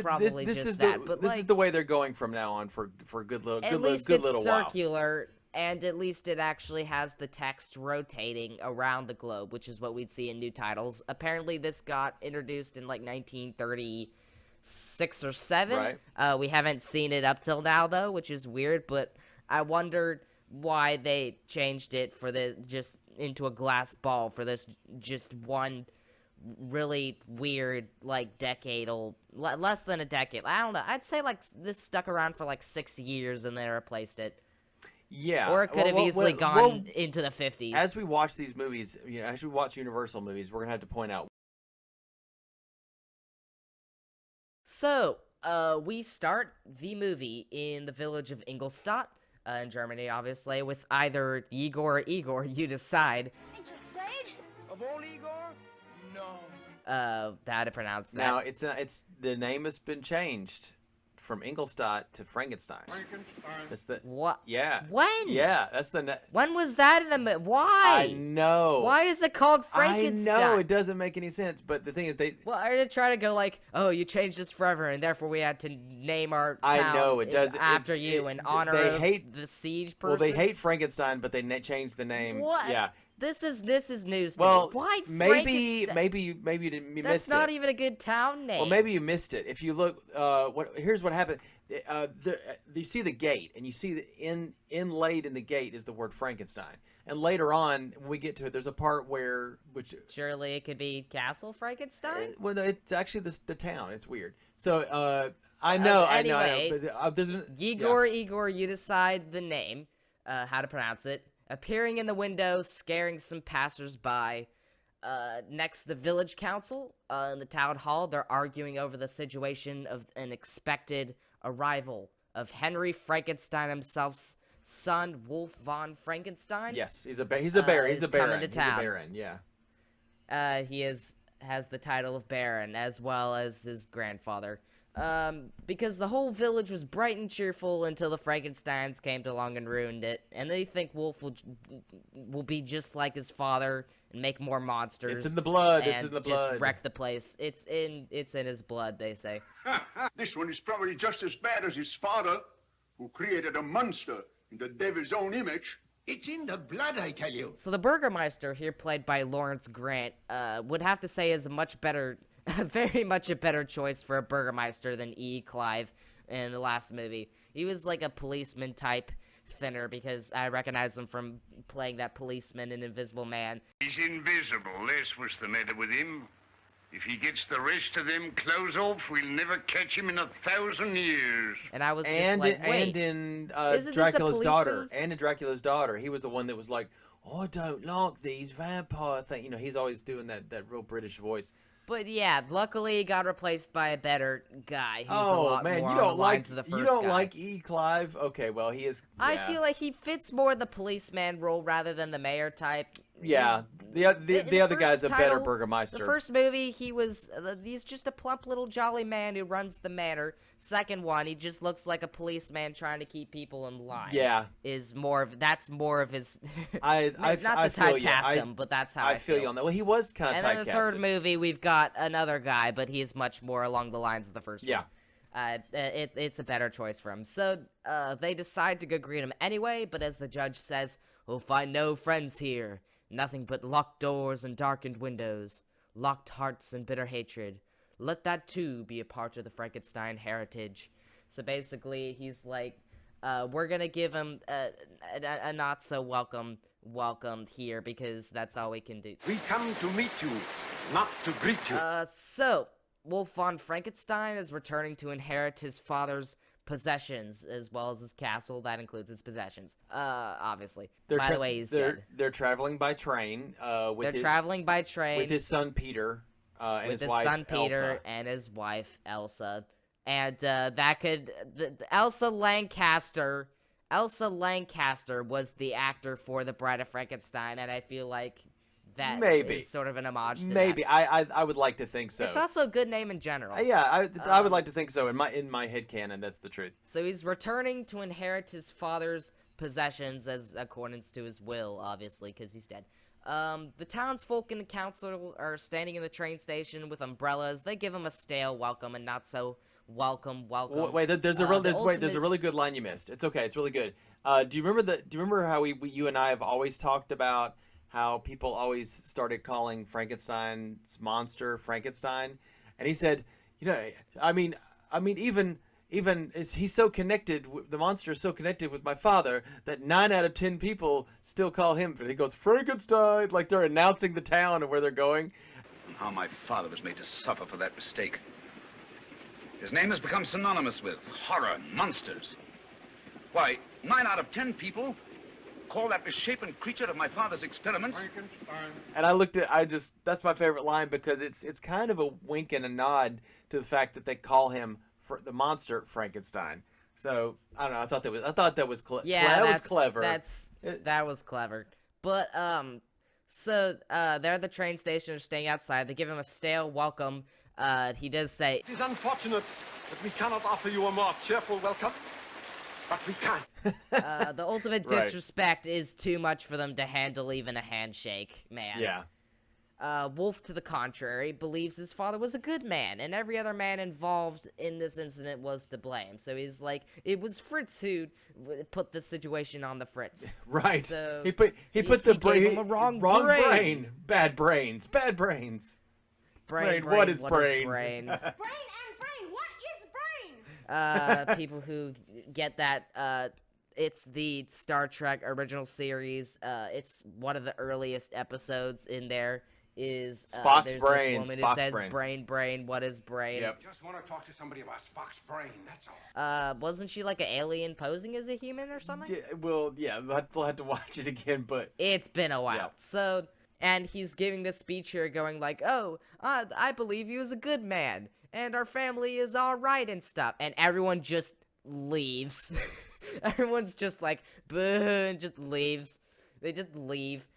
Probably this is the way they're going from now on for a good little while. Circular. And at least it actually has the text rotating around the globe, which is what we'd see in new titles. Apparently, this got introduced in like 1936 or 7. Right. We haven't seen it up till now, though, which is weird. But I wondered why they changed it for just into a glass ball for this just one really weird, like, decade-old, less than a decade. I don't know. I'd say like this stuck around for like 6 years and they replaced it. Yeah, or it could have easily gone into the 50s. As we watch these movies, as we watch Universal movies, we're gonna have to point out. So, we start the movie in the village of Ingolstadt, in Germany, obviously, with either Igor or Igor, you decide. Ain't you afraid? Of old Igor? No. how to pronounce that. Now it's the name has been changed from Ingolstadt to Frankenstein. That's the what? Yeah. When? Yeah, that's When was that in the why? I know. Why is it called Frankenstein? I know it doesn't make any sense, but the thing is Well, are they trying to go like, oh, you changed this forever, and therefore we had to name our town I know it does after you in honor of the siege person? Well, they hate Frankenstein, but they changed the name. What? Yeah. This is news to Well, me. Why maybe you That's missed it. not even a good town name. Well, maybe you missed it. If you look, here's what happened. You see the gate, and you see inlaid in the gate is the word Frankenstein. And later on, when we get to it, there's a part which surely it could be Castle Frankenstein. Well, it's actually the town. It's weird. So I know. Anyway, but there's Igor, you decide the name, how to pronounce it. Appearing in the window, scaring some passersby. Next, the village council in the town hall. They're arguing over the situation of an expected arrival of Henry Frankenstein himself's son, Wolf von Frankenstein. Yes, he's a baron. He's a baron. He's a baron. Yeah. He has the title of baron as well as his grandfather. Because the whole village was bright and cheerful until the Frankensteins came along and ruined it, and they think Wolf will be just like his father and make more monsters. It's in the blood. And it's in the just blood. wreck the place. It's in his blood, they say. This one is probably just as bad as his father, who created a monster in the devil's own image. It's in the blood, I tell you. So the Burgermeister, here played by Lawrence Grant, would have to say is a much better. Very much a better choice for a Burgermeister than E. Clive in the last movie. He was like a policeman type thinner because I recognize him from playing that policeman in Invisible Man. He's invisible, that's what's the matter with him. If he gets the rest of them clothes off, we'll never catch him in 1,000 years. And I was just like, wait, and in Dracula's daughter, he was the one that was like, oh, I don't like these vampire things. You know, he's always doing that real British voice. But yeah, luckily he got replaced by a better guy. Who's a lot more you on don't the lines of the first you don't guy. like E. Clive? Okay, well he is. Yeah. I feel like he fits more the policeman role rather than the mayor type. Yeah, the other guy's a better Burgermeister. The first movie, he's just a plump little jolly man who runs the manor. Second one, he just looks like a policeman trying to keep people in line. Yeah, that's more of his. I feel you. But that's how I feel you on that. Well, he was kind of typecasted. And then the third movie, we've got another guy, but he's much more along the lines of the first one. It's a better choice for him. So they decide to go greet him anyway, but as the judge says, we'll find no friends here. Nothing but locked doors and darkened windows, locked hearts and bitter hatred. Let that too be a part of the Frankenstein heritage. So basically, he's like, we're gonna give him a not so welcome here because that's all we can do. We come to meet you, not to greet you. So Wolf von Frankenstein is returning to inherit his father's possessions as well as his castle. That includes his possessions, obviously. By the way, he's dead. They're traveling by train. Traveling by train with his son Peter and with his wife son Peter Elsa. and his wife Elsa, and Elsa Lancaster. Elsa Lancaster was the actor for The Bride of Frankenstein, and I feel like that is sort of an homage to Maybe. that. I would like to think so. It's also a good name in general. Yeah, I would like to think so. In my headcanon, that's the truth. So he's returning to inherit his father's possessions as accordance to his will, obviously, because he's dead. The townsfolk and the council are standing in the train station with umbrellas. They give him a stale welcome and not so welcome. Wait, there's a really good line you missed. It's okay. It's really good. Do you remember how you and I have always talked about how people always started calling Frankenstein's monster Frankenstein? And he said, I mean, even he's so connected. The monster is so connected with my father that 9 out of 10 people still call him. He goes Frankenstein, like they're announcing the town and where they're going. And how my father was made to suffer for that mistake. His name has become synonymous with horror and monsters. Why, 9 out of 10 people call that misshapen creature of my father's experiments. And that's my favorite line because it's kind of a wink and a nod to the fact that they call him the monster Frankenstein. So I don't know. I thought that was clever. That was clever. But So they're at the train station, they're staying outside. They give him a stale welcome. He does say, "It is unfortunate that we cannot offer you a more cheerful welcome, but we can." The ultimate Right. disrespect is too much for them to handle even a handshake, man. Yeah. Wolf, to the contrary, believes his father was a good man, and every other man involved in this incident was to blame. So he's like, it was Fritz who put this situation on the Fritz. Right. So he put the gave him a wrong brain. Bad brains. Bad brains. Brain. What is brain? Brain and brain. What is brain? People who get that, it's the Star Trek original series. It's one of the earliest episodes in there. Is Spock's there's brain. This woman Spock's who says, brain. Brain. What is brain? Yep. Just want to talk to somebody about Spock's brain, that's all. Wasn't she like an alien posing as a human or something? Well, yeah, we'll have to watch it again, but It's been a while. Yeah. So, and he's giving this speech here going like, oh, I believe you as a good man, and our family is all right and stuff. And everyone just leaves. Everyone's just like, boo, and just leaves. They just leave.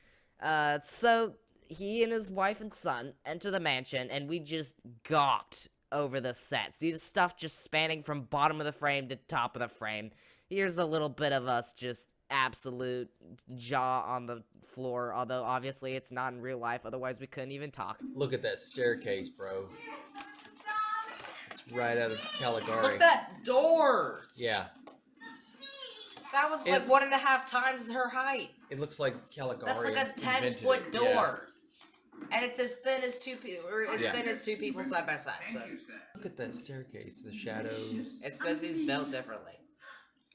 So he and his wife and son enter the mansion, and we just gawked over the set. See the stuff just spanning from bottom of the frame to top of the frame. Here's a little bit of us just absolute jaw on the floor, although obviously it's not in real life, otherwise we couldn't even talk. look at that staircase, bro. It's right out of Caligari. Look at that door! Yeah. That was like 1.5 times her height. It looks like Caligari. That's like a 10-foot door. And it's as thin as two people, or as thin as two people side by side. So Look at that staircase, the shadows. it's because he's built differently.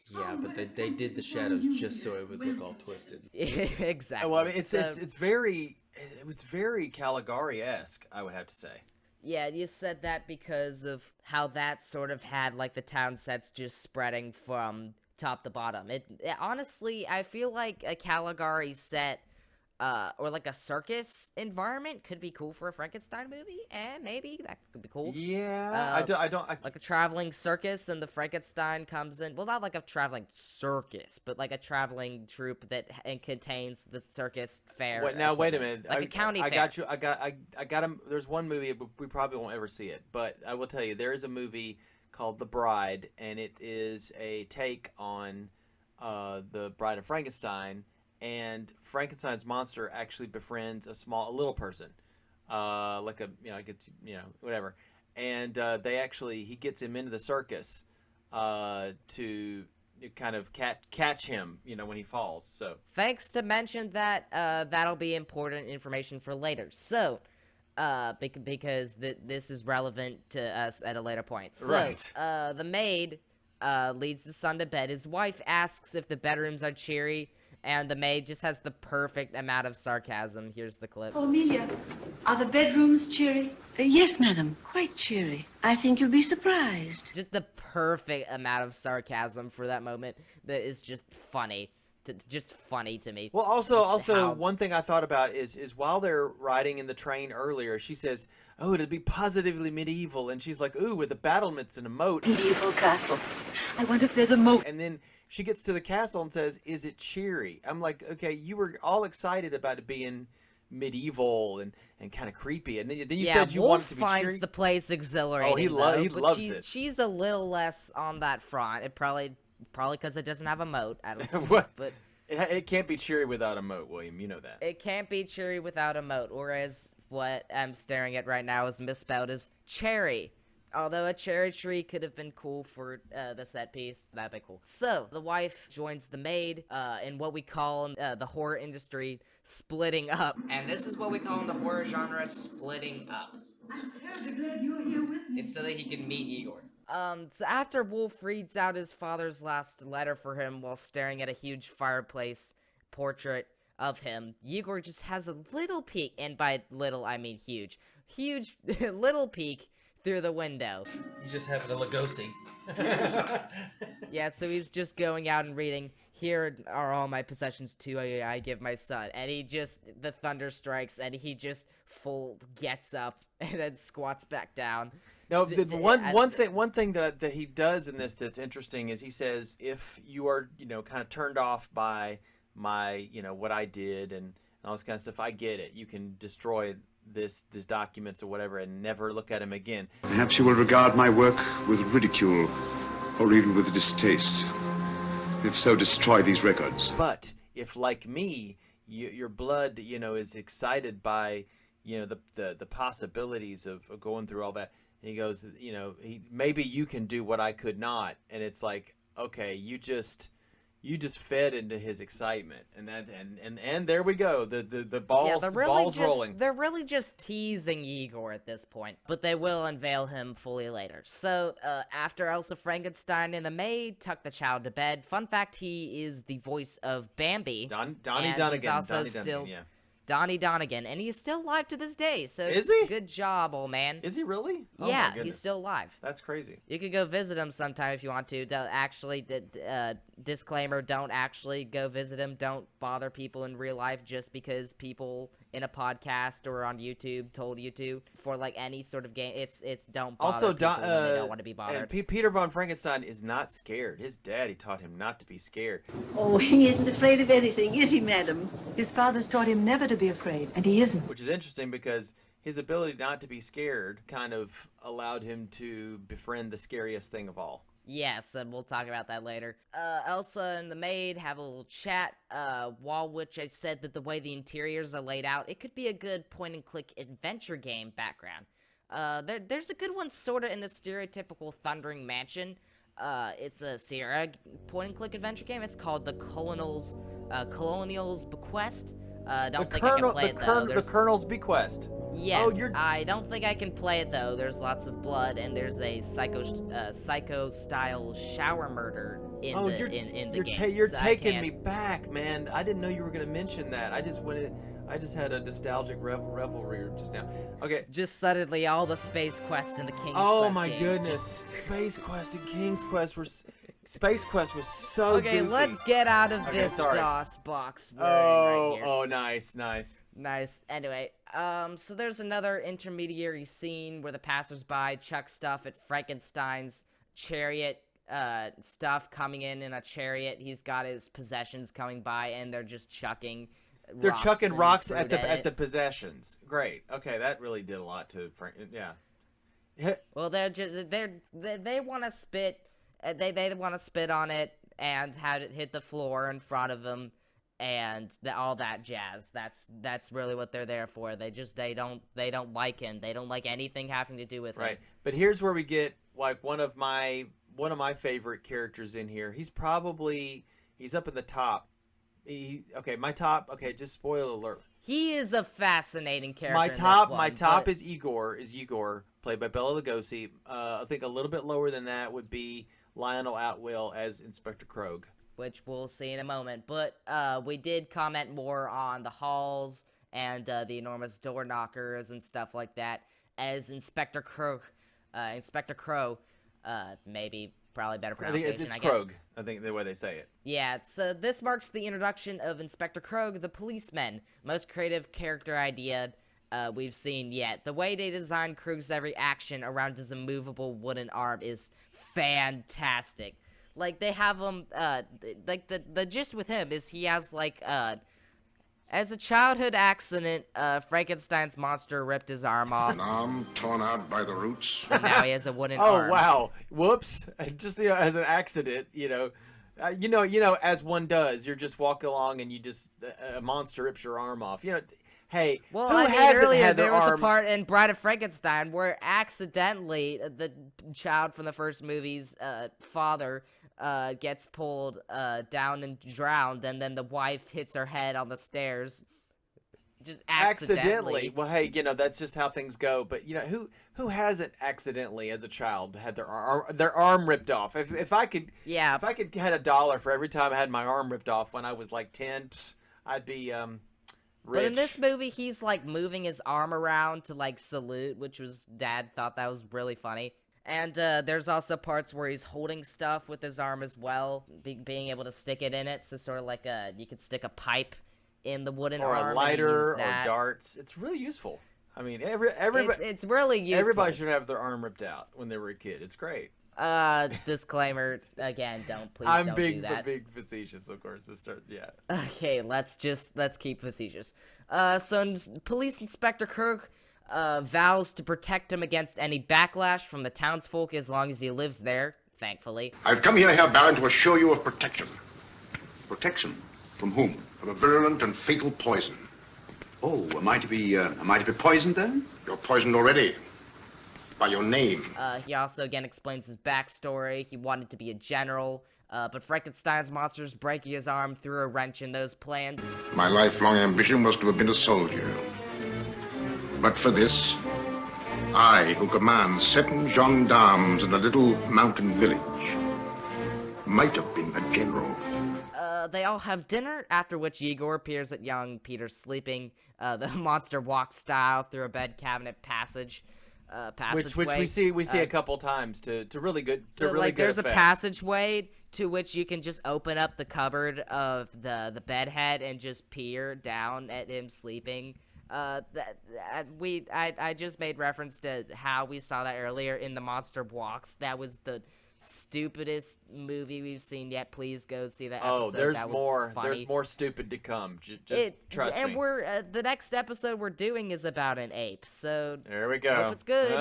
Yeah, but they did the shadows just so it would look all twisted. Exactly. Well, I mean, it's very Caligari-esque, I would have to say. Yeah, you said that because of how that sort of had like the town sets just spreading from top to bottom. It honestly, I feel like a Caligari set or like a circus environment could be cool for a Frankenstein movie, and maybe that could be cool. Yeah, I don't like a traveling circus, and the Frankenstein comes in. Well, not like a traveling circus, but like a traveling troupe that contains the circus fair. Wait a minute. Like a county fair. I got you. I got him. There's one movie, but we probably won't ever see it. But I will tell you, there is a movie called The Bride, and it is a take on the Bride of Frankenstein. And Frankenstein's monster actually befriends a little person, like whatever. And he gets him into the circus to kind of catch him, when he falls. So thanks to mention that, that'll be important information for later. So, because this is relevant to us at a later point. So, right. The maid leads the son to bed. His wife asks if the bedrooms are cheery. And the maid just has the perfect amount of sarcasm. Here's the clip. Oh, Amelia, are the bedrooms cheery? Yes, madam. Quite cheery. I think you'll be surprised. Just the perfect amount of sarcasm for that moment that is just funny. Just funny to me. Well, also one thing I thought about is while they're riding in the train earlier, she says, "Oh, it'll be positively medieval," and she's like, "Ooh, with the battlements and a moat." Medieval castle. I wonder if there's a moat. And then she gets to the castle and says, "Is it cheery?" I'm like, okay, you were all excited about it being medieval and kind of creepy, and then you said you Wolf wanted to be finds cheery. The place exhilarating. Oh, he loves it. She's a little less on that front. It probably because it doesn't have a moat. I don't think, but it can't be cheery without a moat, William. You know that. It can't be cheery without a moat, whereas what I'm staring at right now is misspelled as cherry. Although a cherry tree could have been cool for the set piece, that'd be cool. So, the wife joins the maid in what we call the horror industry splitting up. And this is what we call in the horror genre splitting up. I'm terribly glad you're here with me. It's so that he can meet Igor. So after Wolf reads out his father's last letter for him while staring at a huge fireplace portrait of him, Igor just has a little peek, and by little I mean huge little peek through the window. He's just having a Lugosi. Yeah, so he's just going out and reading, "Here are all my possessions to I give my son." And the thunder strikes, and he just gets up and then squats back down. No, one thing that he does in this that's interesting is he says, if you are, kind of turned off by my, what I did, and and all this kind of stuff. I get it. You can destroy these documents or whatever and never look at them again. Perhaps you will regard my work with ridicule or even with distaste. If so, destroy these records. But if, like me, your blood, is excited by, the possibilities of going through all that, and he goes, maybe you can do what I could not, and it's like, okay, you just fed into his excitement, and there we go. The balls rolling. They're really just teasing Igor at this point, but they will unveil him fully later. So after Elsa Frankenstein and the maid tuck the child to bed. Fun fact: he is the voice of Bambi. Donnie Donegan. Donnie Donegan, and he is still alive to this day. So is he? Good job, old man. Is he really? Oh, yeah, he's still alive. That's crazy. You could go visit him sometime if you want to. Disclaimer: don't actually go visit him. Don't bother people in real life just because people in a podcast or on YouTube told you to. For like any sort of game, it's don't bother also people when they don't want to be bothered. Peter von Frankenstein is not scared. His daddy taught him not to be scared. Oh, he isn't afraid of anything, is he, madam? His father's taught him never to be afraid, and he isn't. Which is interesting because his ability not to be scared kind of allowed him to befriend the scariest thing of all. Yes, and we'll talk about that later. Elsa and the maid have a little chat, while which I said that the way the interiors are laid out, it could be a good point-and-click adventure game background. There's a good one sort of in the stereotypical Thundering Mansion. It's a Sierra point-and-click adventure game. It's called The Colonial's Bequest. Don't think I can play it, though. The Colonel's Bequest. Yes, I don't think I can play it, though. There's lots of blood, and there's a psycho-style shower murder in the game. You're taking me back, man. I didn't know you were going to mention that. I just had a nostalgic revelry just now. Okay. Just suddenly, all the Space Quest and the King's Quest. Oh my goodness, Space Quest and King's Quest were. Space Quest was so Okay, goofy. let's get out of this DOS box we're in right here. Oh, nice. Nice. Anyway, so there's another intermediary scene where the passersby chuck stuff at Frankenstein's chariot, stuff coming in a chariot. He's got his possessions coming by, and they're just chucking. They're chucking rocks at the possessions. Great. Okay, that really did a lot to Frank. Yeah. Well, they want to spit. They want to spit on it and have it hit the floor in front of them, and all that jazz. That's really what they're there for. They don't like him. They don't like anything having to do with him. Right. But here's where we get like one of my favorite characters in here. He's up in the top. Just spoiler alert. He is a fascinating character. My top is Igor, played by Bela Lugosi. I think a little bit lower than that would be Lionel Atwill as Inspector Krogh, which we'll see in a moment. But we did comment more on the halls and the enormous door knockers and stuff like that as Inspector Krogh. Probably better pronunciation, I think it's Krogh. I think the way they say it. Yeah, so this marks the introduction of Inspector Krogh, the policeman. Most creative character idea we've seen yet. The way they designed Krogh's every action around his immovable wooden arm is fantastic. Like, they have him, like, the gist with him is he has, like, as a childhood accident, Frankenstein's monster ripped his arm off. An arm torn out by the roots. And now he has a wooden arm. Oh, wow. Whoops. Just, as an accident, as one does, you're just walking along and you just, a monster rips your arm off. Hey, well, who hasn't earlier had their there was arm... a part in Bride of Frankenstein where accidentally the child from the first movie's father gets pulled down and drowned, and then the wife hits her head on the stairs. Just accidentally. Well, hey, that's just how things go. But who hasn't accidentally, as a child, had their arm ripped off? If I could had $1 for every time I had my arm ripped off when I was like 10, I'd be rich. But in this movie, he's like moving his arm around to like salute, which was Dad thought that was really funny. And there's also parts where he's holding stuff with his arm as well, being able to stick it in it. So sort of like you could stick a pipe in the wooden arm. Or a lighter, or darts. It's really useful. I mean, everybody. It's really useful. Everybody should have their arm ripped out when they were a kid. It's great. Disclaimer again. Don't do that. I'm being facetious, of course. Yeah. Okay, let's keep facetious. Police Inspector Krogh vows to protect him against any backlash from the townsfolk as long as he lives there, thankfully. I've come here, Herr Baron, to assure you of protection. Protection? From whom? From a virulent and fatal poison. Oh, am I to be poisoned then? You're poisoned already. By your name. He also again explains his backstory. He wanted to be a general, but Frankenstein's monsters breaking his arm threw a wrench in those plans. My lifelong ambition was to have been a soldier. But for this, I, who command 7 gendarmes in a little mountain village, might have been a general. They all have dinner, after which Igor appears at young Peter sleeping. The monster walks style through a bed cabinet passage. Which we see a couple times to really good there's effect. A passageway to which you can just open up the cupboard of the bed head and just peer down at him sleeping. I just made reference to how we saw that earlier in The Monster Walks. That was the stupidest movie we've seen yet. Please go see that episode. Oh, there's that was more. funny. There's more stupid to come. Just trust me. And we're the next episode we're doing is about an ape. So there we go. Hope it's good.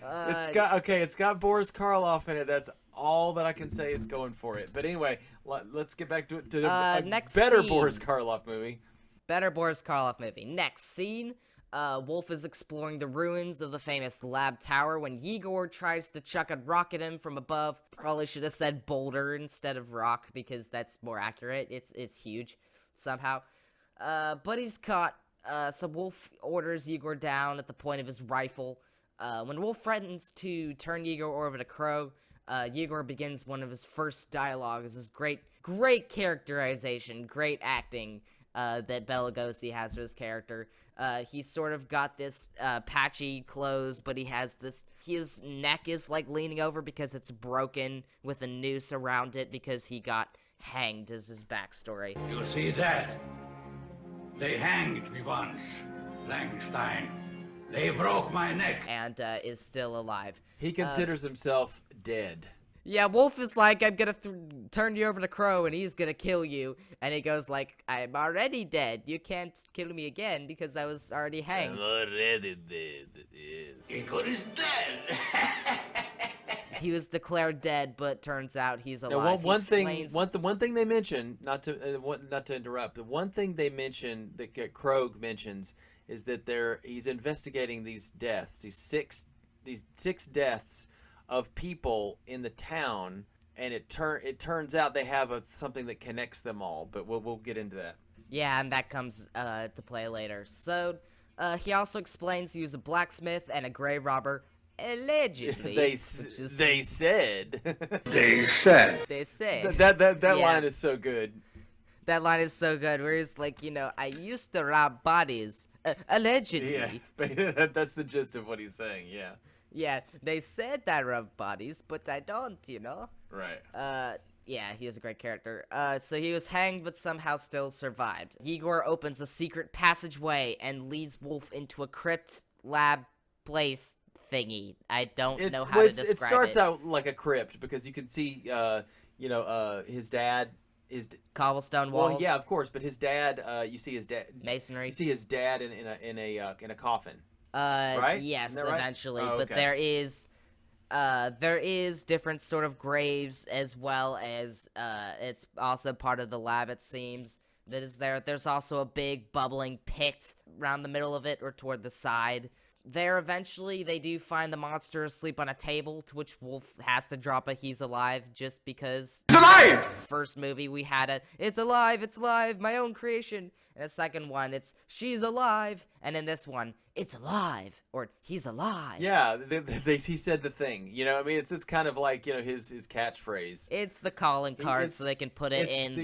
It's got Boris Karloff in it. That's all that I can say is going for it. But anyway, let's get back to it. Next better scene. Boris Karloff movie. Better Boris Karloff movie. Next scene. Wolf is exploring the ruins of the famous lab tower when Igor tries to chuck a rock at him from above. Probably should have said boulder instead of rock because that's more accurate. It's huge somehow. But he's caught. So Wolf orders Igor down at the point of his rifle. When Wolf threatens to turn Igor over to Krogh, Igor begins one of his first dialogues. This great characterization, great acting that Bela Lugosi has for his character. He's sort of got this patchy clothes, but his neck is like leaning over because it's broken with a noose around it because he got hanged as his backstory. You see that? They hanged me once, Frankenstein. They broke my neck. And is still alive. He considers himself dead. Yeah, Wolf is like, I'm gonna turn you over to Krogh and he's gonna kill you. And he goes like, I'm already dead. You can't kill me again because I was already hanged. I'm already dead, yes. Igor is dead. He was declared dead, but turns out he's alive. Now, one thing they mention, not to interrupt, but one thing they mention that Krogh mentions is that he's investigating these deaths, these six deaths of people in the town, and it turns out they have something that connects them all. But we'll get into that. Yeah, and that comes to play later. So he also explains he was a blacksmith and a grave robber. Allegedly. They said. They said. They say. That line is so good. That line is so good, where he's like, I used to rob bodies. Allegedly. Yeah, that's the gist of what he's saying, yeah. Yeah, they said I rob bodies, but I don't, Right. Yeah, he is a great character. So he was hanged, but somehow still survived. Igor opens a secret passageway and leads Wolf into a crypt lab place thingy. I don't know how to describe it. It starts out like a crypt because you can see, his dad. Cobblestone walls. Well, yeah, of course, but his dad. You see his dad. Masonry. You see his dad in a coffin. Right? Yes, right? eventually. Oh, okay. But there is different sort of graves as well as it's also part of the lab. It seems that is there. There's also a big bubbling pit around the middle of it or toward the side. There, eventually, they do find the monster asleep on a table, to which Wolf has to drop a "he's alive" just because. He's alive! First movie, we had it's alive, my own creation. And the second one, it's she's alive. And in this one, it's alive, or he's alive. Yeah, he said the thing. It's kind of like his catchphrase. It's the calling card, so they can put it in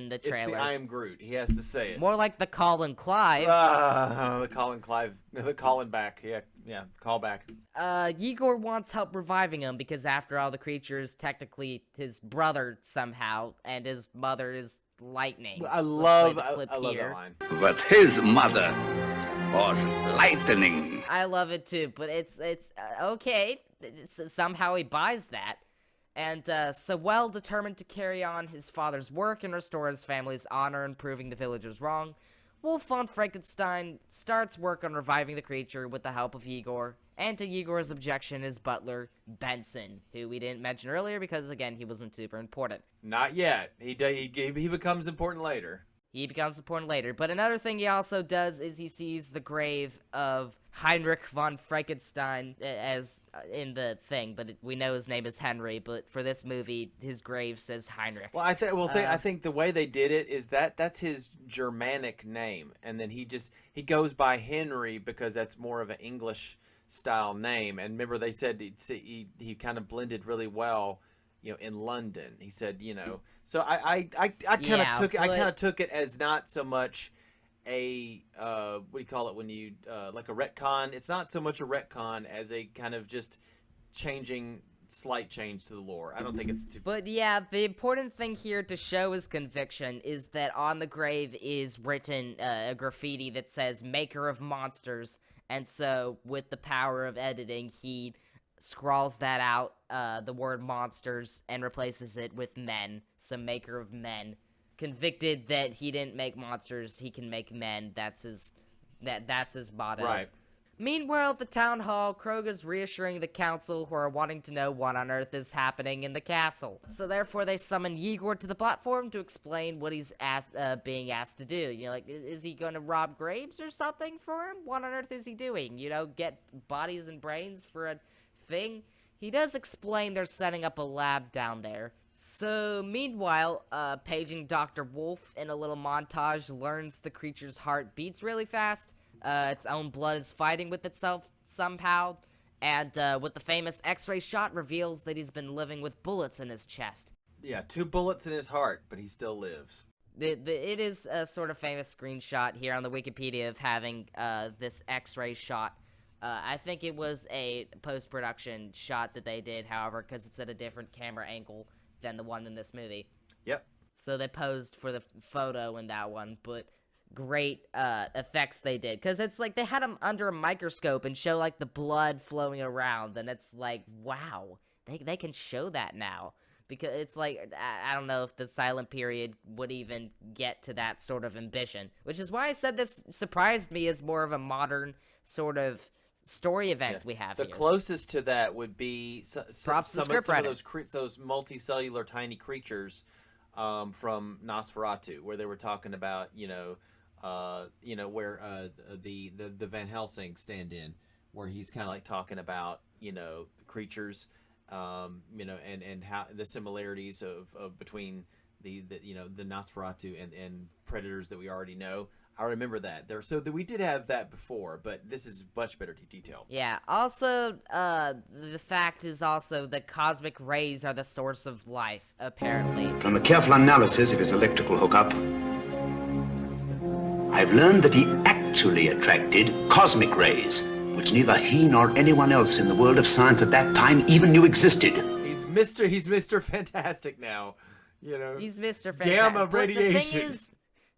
the trailer. It's the I am Groot. He has to say it. More like the Colin Clive. The Colin Clive. The Colin back. Yeah. Call back. Igor wants help reviving him because after all, the creature is technically his brother somehow, and his mother is lightning. I love that line. But his mother was lightning. I love it too, but it's okay. Somehow he buys that. And so well determined to carry on his father's work and restore his family's honor and proving the villagers wrong, Wolf von Frankenstein starts work on reviving the creature with the help of Igor, and to Igor's objection, his butler, Benson, who we didn't mention earlier because, again, he wasn't super important. Not yet. He becomes important later. He becomes important later. But another thing he also does is he sees the grave of Heinrich von Frankenstein as in the thing, but we know his name is Henry. But for this movie, his grave says Heinrich. Well, I think the way they did it is that's his Germanic name, and then he goes by Henry because that's more of an English style name. And remember, they said he kind of blended really well, in London. He said, So I kind of took it as not so much a what do you call it when you like a retcon. It's not so much a retcon as a kind of just slight change to the lore. I don't think it's too. But yeah, the important thing here to show his conviction is that on the grave is written a graffiti that says "Maker of Monsters," and so with the power of editing, he scrawls that out, the word monsters, and replaces it with men. So maker of men. Convicted that he didn't make monsters, he can make men. That's his motto. Right. Meanwhile, at the town hall, Krogh is reassuring the council who are wanting to know what on earth is happening in the castle. So therefore, they summon Igor to the platform to explain what he's being asked to do. Is he going to rob graves or something for him? What on earth is he doing? Get bodies and brains for a thing? He does explain they're setting up a lab down there. So, meanwhile, paging Dr. Wolf in a little montage learns the creature's heart beats really fast. Its own blood is fighting with itself somehow. And with the famous X-ray shot reveals that he's been living with bullets in his chest. Yeah, 2 bullets in his heart, but he still lives. It is a sort of famous screenshot here on the Wikipedia of having this X-ray shot. I think it was a post-production shot that they did, however, because it's at a different camera angle than the one in this movie. Yep. So they posed for the photo in that one, but great effects they did. Because it's like they had him under a microscope and show like the blood flowing around, and it's like, wow, they can show that now. Because it's like, I don't know if the silent period would even get to that sort of ambition. Which is why I said this surprised me as more of a modern sort of story events we have the here. Closest to that would be some of those multicellular tiny creatures from Nosferatu, where they were talking about where the Van Helsing stand-in, where he's kind of like talking about creatures and how the similarities of between the Nosferatu and predators that we already know. I remember that there. So we did have that before, but this is much better detailed. Yeah. Also, the fact is also that cosmic rays are the source of life, apparently. From a careful analysis of his electrical hookup, I've learned that he actually attracted cosmic rays, which neither he nor anyone else in the world of science at that time even knew existed. He's Mr. Fantastic now. He's Mr. Fantastic. Gamma radiation. The thing is,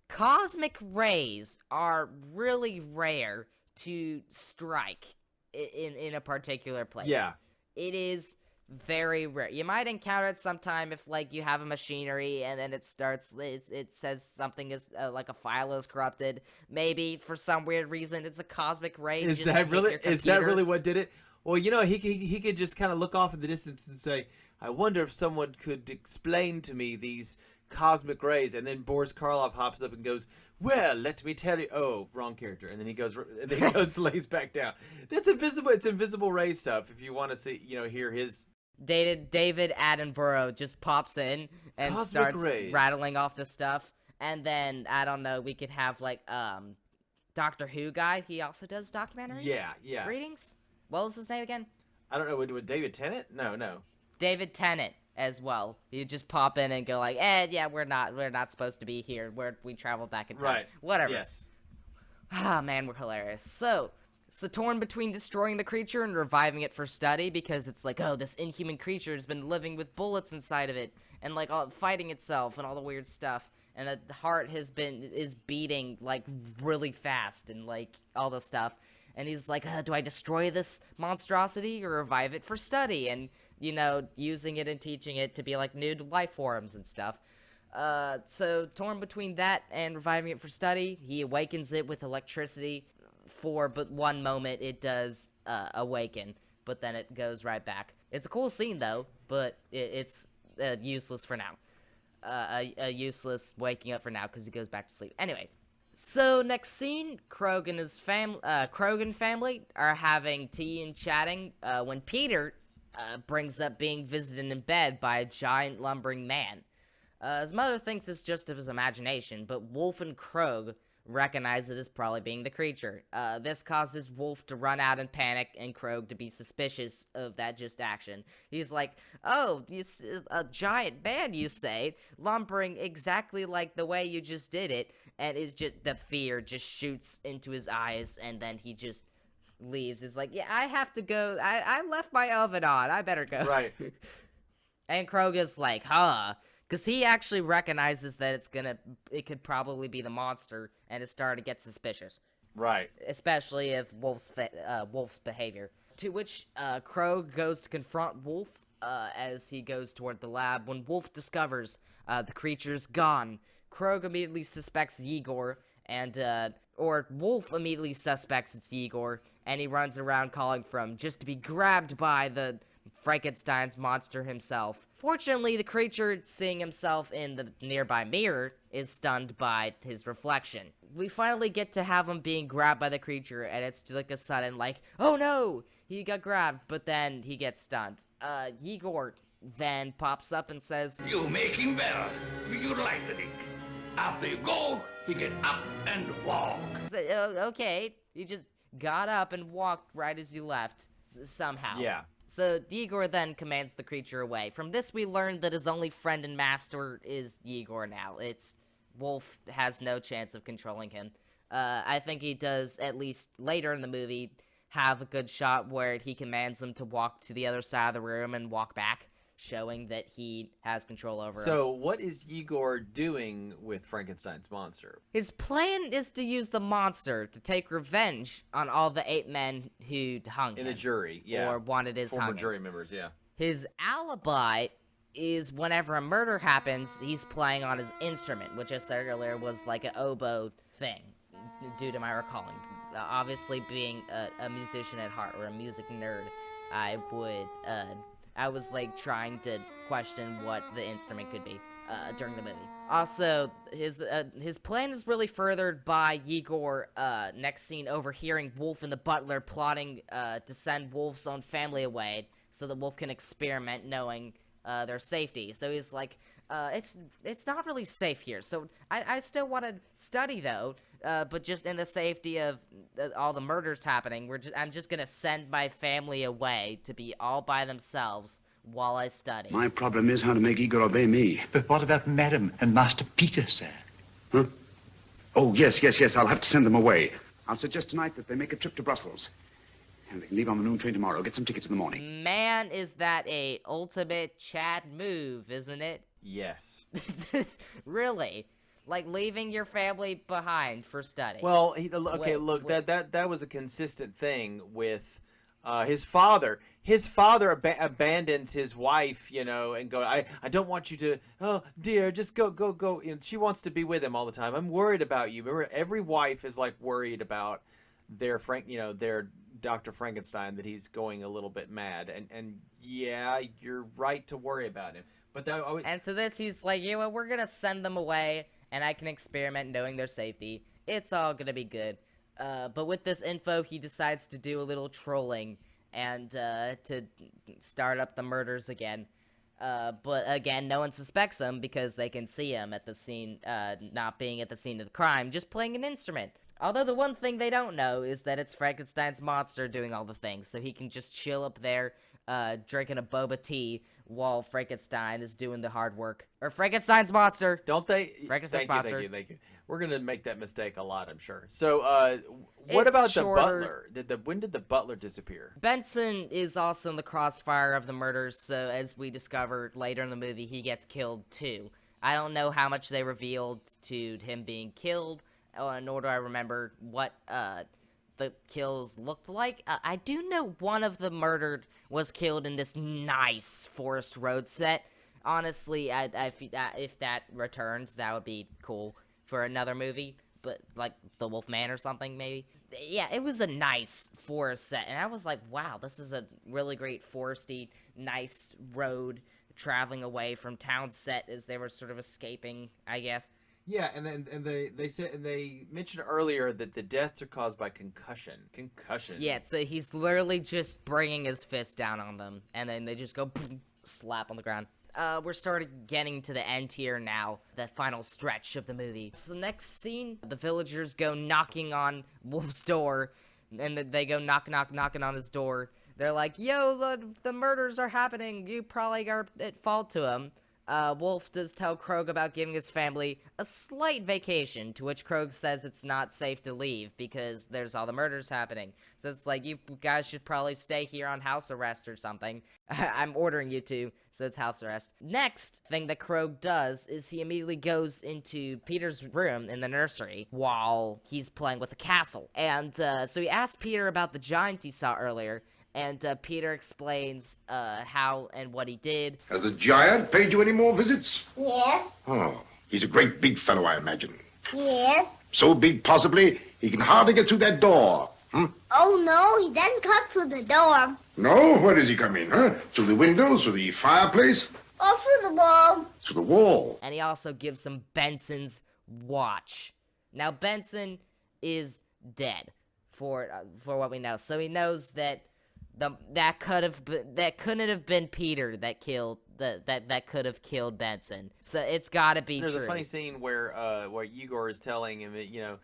cosmic rays are really rare to strike in a particular place. Yeah. It is very rare. You might encounter it sometime if, like, you have a machinery and then it says something is, like, a file is corrupted. Maybe, for some weird reason, it's a cosmic ray. Is that really what did it? Well, he could just kind of look off in the distance and say, I wonder if someone could explain to me these cosmic rays, and then Boris Karloff hops up and goes, well, let me tell you. Oh, wrong character. And then he goes lays back down. That's invisible. It's invisible ray stuff. If you want to see, hear his. David Attenborough just pops in and Cosmic starts rays. rattling off the stuff, and then I don't know. We could have like Doctor Who guy. He also does documentary. Yeah. Readings. What was his name again? I don't know. With David Tennant? No. David Tennant as well. He'd just pop in and go like, yeah, we're not supposed to be here. We traveled back in time. Right. Whatever. Yes. Ah, man, we're hilarious. So torn between destroying the creature and reviving it for study, because it's like, oh, this inhuman creature has been living with bullets inside of it, and like fighting itself and all the weird stuff. And the heart is beating like really fast and like all the stuff. And he's like, do I destroy this monstrosity or revive it for study? And using it and teaching it to be like new life forms and stuff. So torn between that and reviving it for study, he awakens it with electricity. For but one moment it does awaken, but then it goes right back. It's a cool scene though, but it's useless for now. A useless waking up for now because he goes back to sleep. Anyway, so next scene, Krogh and his Krogh family are having tea and chatting when Peter brings up being visited in bed by a giant lumbering man. His mother thinks it's just of his imagination, but Wolf and Krogh recognize it as probably being the creature. This causes Wolf to run out in panic and Krogh to be suspicious of that just action. He's like, oh, a giant man, you say, lumbering exactly like the way you just did it, and the fear just shoots into his eyes, and then he just leaves. He's like, yeah, I have to go. I left my oven on. I better go. Right. And Krogh is like, huh? Because he actually recognizes that it could probably be the monster, and is starting to get suspicious. Right. Especially if Wolf's behavior. To which Krogh goes to confront Wolf as he goes toward the lab. When Wolf discovers the creature's gone, Krogh immediately suspects Igor, or Wolf immediately suspects it's Igor, and he runs around calling for him just to be grabbed by the Frankenstein's monster himself. Fortunately, the creature, seeing himself in the nearby mirror, is stunned by his reflection. We finally get to have him being grabbed by the creature, and it's like a sudden, like, oh no, he got grabbed, but then he gets stunned. Igor then pops up and says, You make him better. You like the thing. After you go, he get up and walk. So, okay, he just got up and walked right as you left, somehow. Yeah. So Igor then commands the creature away. From this, we learn that his only friend and master is Igor now. Wolf has no chance of controlling him. I think he does, at least later in the movie, have a good shot where he commands him to walk to the other side of the room and walk back, showing that he has control over him. So what is Igor doing with Frankenstein's monster? His plan is to use the monster to take revenge on all the 8 men who hung him. In the jury, yeah. Or wanted his former hung jury members, yeah. His alibi is whenever a murder happens, he's playing on his instrument, which I said earlier was like an oboe thing, due to my recalling. Obviously, being a musician at heart, or a music nerd, I was like trying to question what the instrument could be during the movie. Also, his plan is really furthered by Igor, next scene, overhearing Wolf and the butler plotting to send Wolf's own family away so that Wolf can experiment, knowing their safety. So he's like, it's not really safe here, so I still want to study though, but just in the safety of all the murders happening, I'm just gonna send my family away to be all by themselves while I study. My problem is how to make Igor obey me. But what about Madam and Master Peter, sir? Huh? Oh, yes. I'll have to send them away. I'll suggest tonight that they make a trip to Brussels. And they can leave on the noon train tomorrow. Get some tickets in the morning. Man, is that a ultimate Chad move, isn't it? Yes. Really? Like leaving your family behind for study? Well, that was a consistent thing with his father. His father abandons his wife, and go, I don't want you to, oh dear, just go. She wants to be with him all the time. I'm worried about you. Remember, every wife is like worried about their their Dr. Frankenstein, that he's going a little bit mad. And yeah, you're right to worry about him. But and to this, he's like, we're gonna send them away, and I can experiment knowing their safety. It's all gonna be good. But with this info, he decides to do a little trolling and to start up the murders again. But again, no one suspects him because they can see him at the scene, not being at the scene of the crime, just playing an instrument. Although the one thing they don't know is that it's Frankenstein's monster doing all the things, so he can just chill up there, drinking a boba tea while Frankenstein is doing the hard work. Or Frankenstein's monster! Don't they? Frankenstein's monster. Thank you. We're gonna make that mistake a lot, I'm sure. So, what about the butler? When did the butler disappear? Benson is also in the crossfire of the murders, so as we discover later in the movie, he gets killed too. I don't know how much they revealed to him being killed, nor do I remember what the kills looked like. I do know one of the murdered was killed in this nice forest road set. Honestly, if that returns, that would be cool for another movie, but like The Wolfman or something, maybe. Yeah, it was a nice forest set, and I was like, wow, this is a really great foresty, nice road traveling away from town set as they were sort of escaping, I guess. Yeah, and they said, and they mentioned earlier that the deaths are caused by concussion. Yeah, so he's literally just bringing his fist down on them, and then they just go slap on the ground. We're starting getting to the end here now, the final stretch of the movie. So the next scene, the villagers go knocking on Wolf's door, and they go knocking on his door. They're like, yo, the murders are happening, you probably are at fault to him. Wolf does tell Krogh about giving his family a slight vacation, to which Krogh says it's not safe to leave because there's all the murders happening. So it's like, you guys should probably stay here on house arrest or something. I'm ordering you to, so it's house arrest. Next thing that Krogh does is he immediately goes into Peter's room in the nursery while he's playing with the castle. And so he asks Peter about the giant he saw earlier. And Peter explains how and what he did. Has the giant paid you any more visits? Yes. Oh, he's a great big fellow, I imagine. Yes. So big, possibly, he can hardly get through that door. Oh, no, he doesn't come through the door. No? Where does he come in, huh? Through the window, through the fireplace? Or through the wall. Through the wall. And he also gives him Benson's watch. Now, Benson is dead, for what we know. So he knows that that couldn't have been Peter that killed that could have killed Benson. So it's got to be There's true. a funny scene where Igor is telling him that,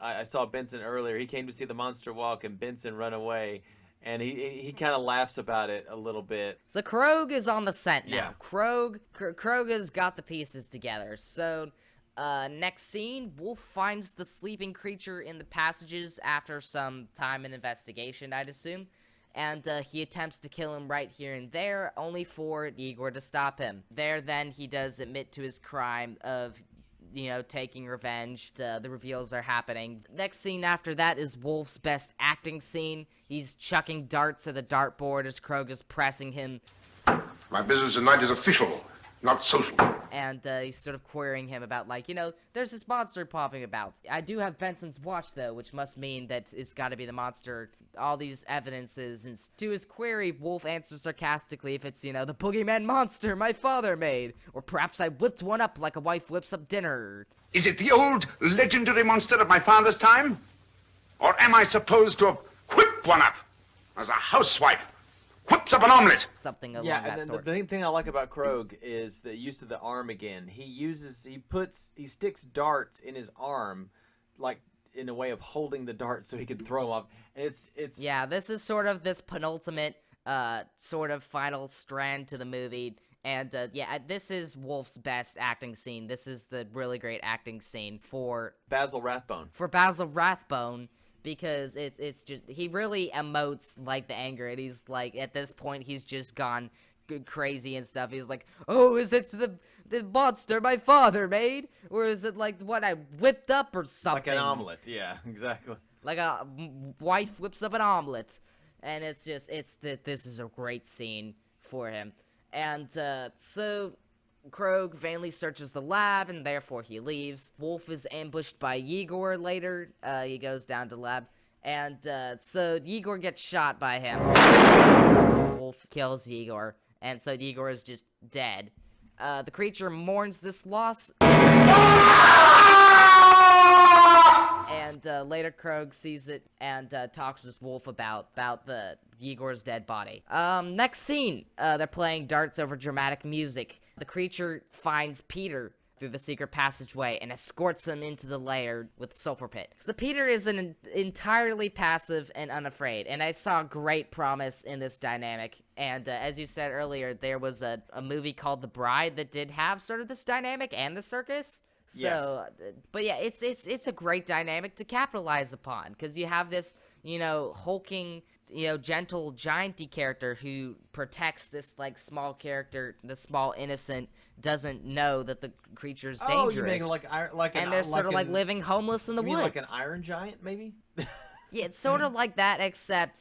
I saw Benson earlier. He came to see the monster walk, and Benson run away, and he kind of laughs about it a little bit. So Krogh is on the scent now. Yeah. Krogh has got the pieces together. So next scene, Wolf finds the sleeping creature in the passages after some time and investigation, I'd assume. And he attempts to kill him right here and there, only for Igor to stop him. There, then, he does admit to his crime of, taking revenge. The reveals are happening. Next scene after that is Wolf's best acting scene. He's chucking darts at the dartboard as Krogh is pressing him. My business tonight is official, not social. And he's sort of querying him about, there's this monster popping about. I do have Benson's watch, though, which must mean that it's got to be the monster. All these evidences. And to his query, Wolf answers sarcastically if it's, the boogeyman monster my father made. Or perhaps I whipped one up like a wife whips up dinner. Is it the old legendary monster of my father's time? Or am I supposed to have whipped one up as a housewife whips up an omelet? Something along yeah, that and sort. The thing I like about Krogh is the use of the arm again. He sticks darts in his arm, like in a way of holding the darts so he can throw them off. And it's yeah, this is sort of this penultimate sort of final strand to the movie. And this is Wolf's best acting scene. This is the really great acting scene for Basil Rathbone. Because it's just, he really emotes like the anger, and he's like, at this point, he's just gone crazy and stuff. He's like, oh, is this the monster my father made? Or is it like what I whipped up or something? Like an omelet, yeah, exactly. Like a wife whips up an omelet. And it's just, this is a great scene for him. And so Krogh vainly searches the lab, and therefore he leaves. Wolf is ambushed by Igor later. He goes down to the lab, and so Igor gets shot by him. Wolf kills Igor, and so Igor is just dead. The creature mourns this loss. And later Krogh sees it and talks with Wolf about the Igor's dead body. Next scene, they're playing darts over dramatic music. The creature finds Peter through the secret passageway and escorts him into the lair with Sulfur Pit. So Peter is entirely passive and unafraid, and I saw great promise in this dynamic. And as you said earlier, there was a movie called The Bride that did have sort of this dynamic and the circus. So, yes. But yeah, it's a great dynamic to capitalize upon, because you have this, hulking, gentle, giant-y character who protects this, small character, the small innocent, doesn't know that the creature's dangerous. Oh, you mean like and they're sort of living homeless in the woods. Like an iron giant, maybe? Yeah, it's sort of like that, except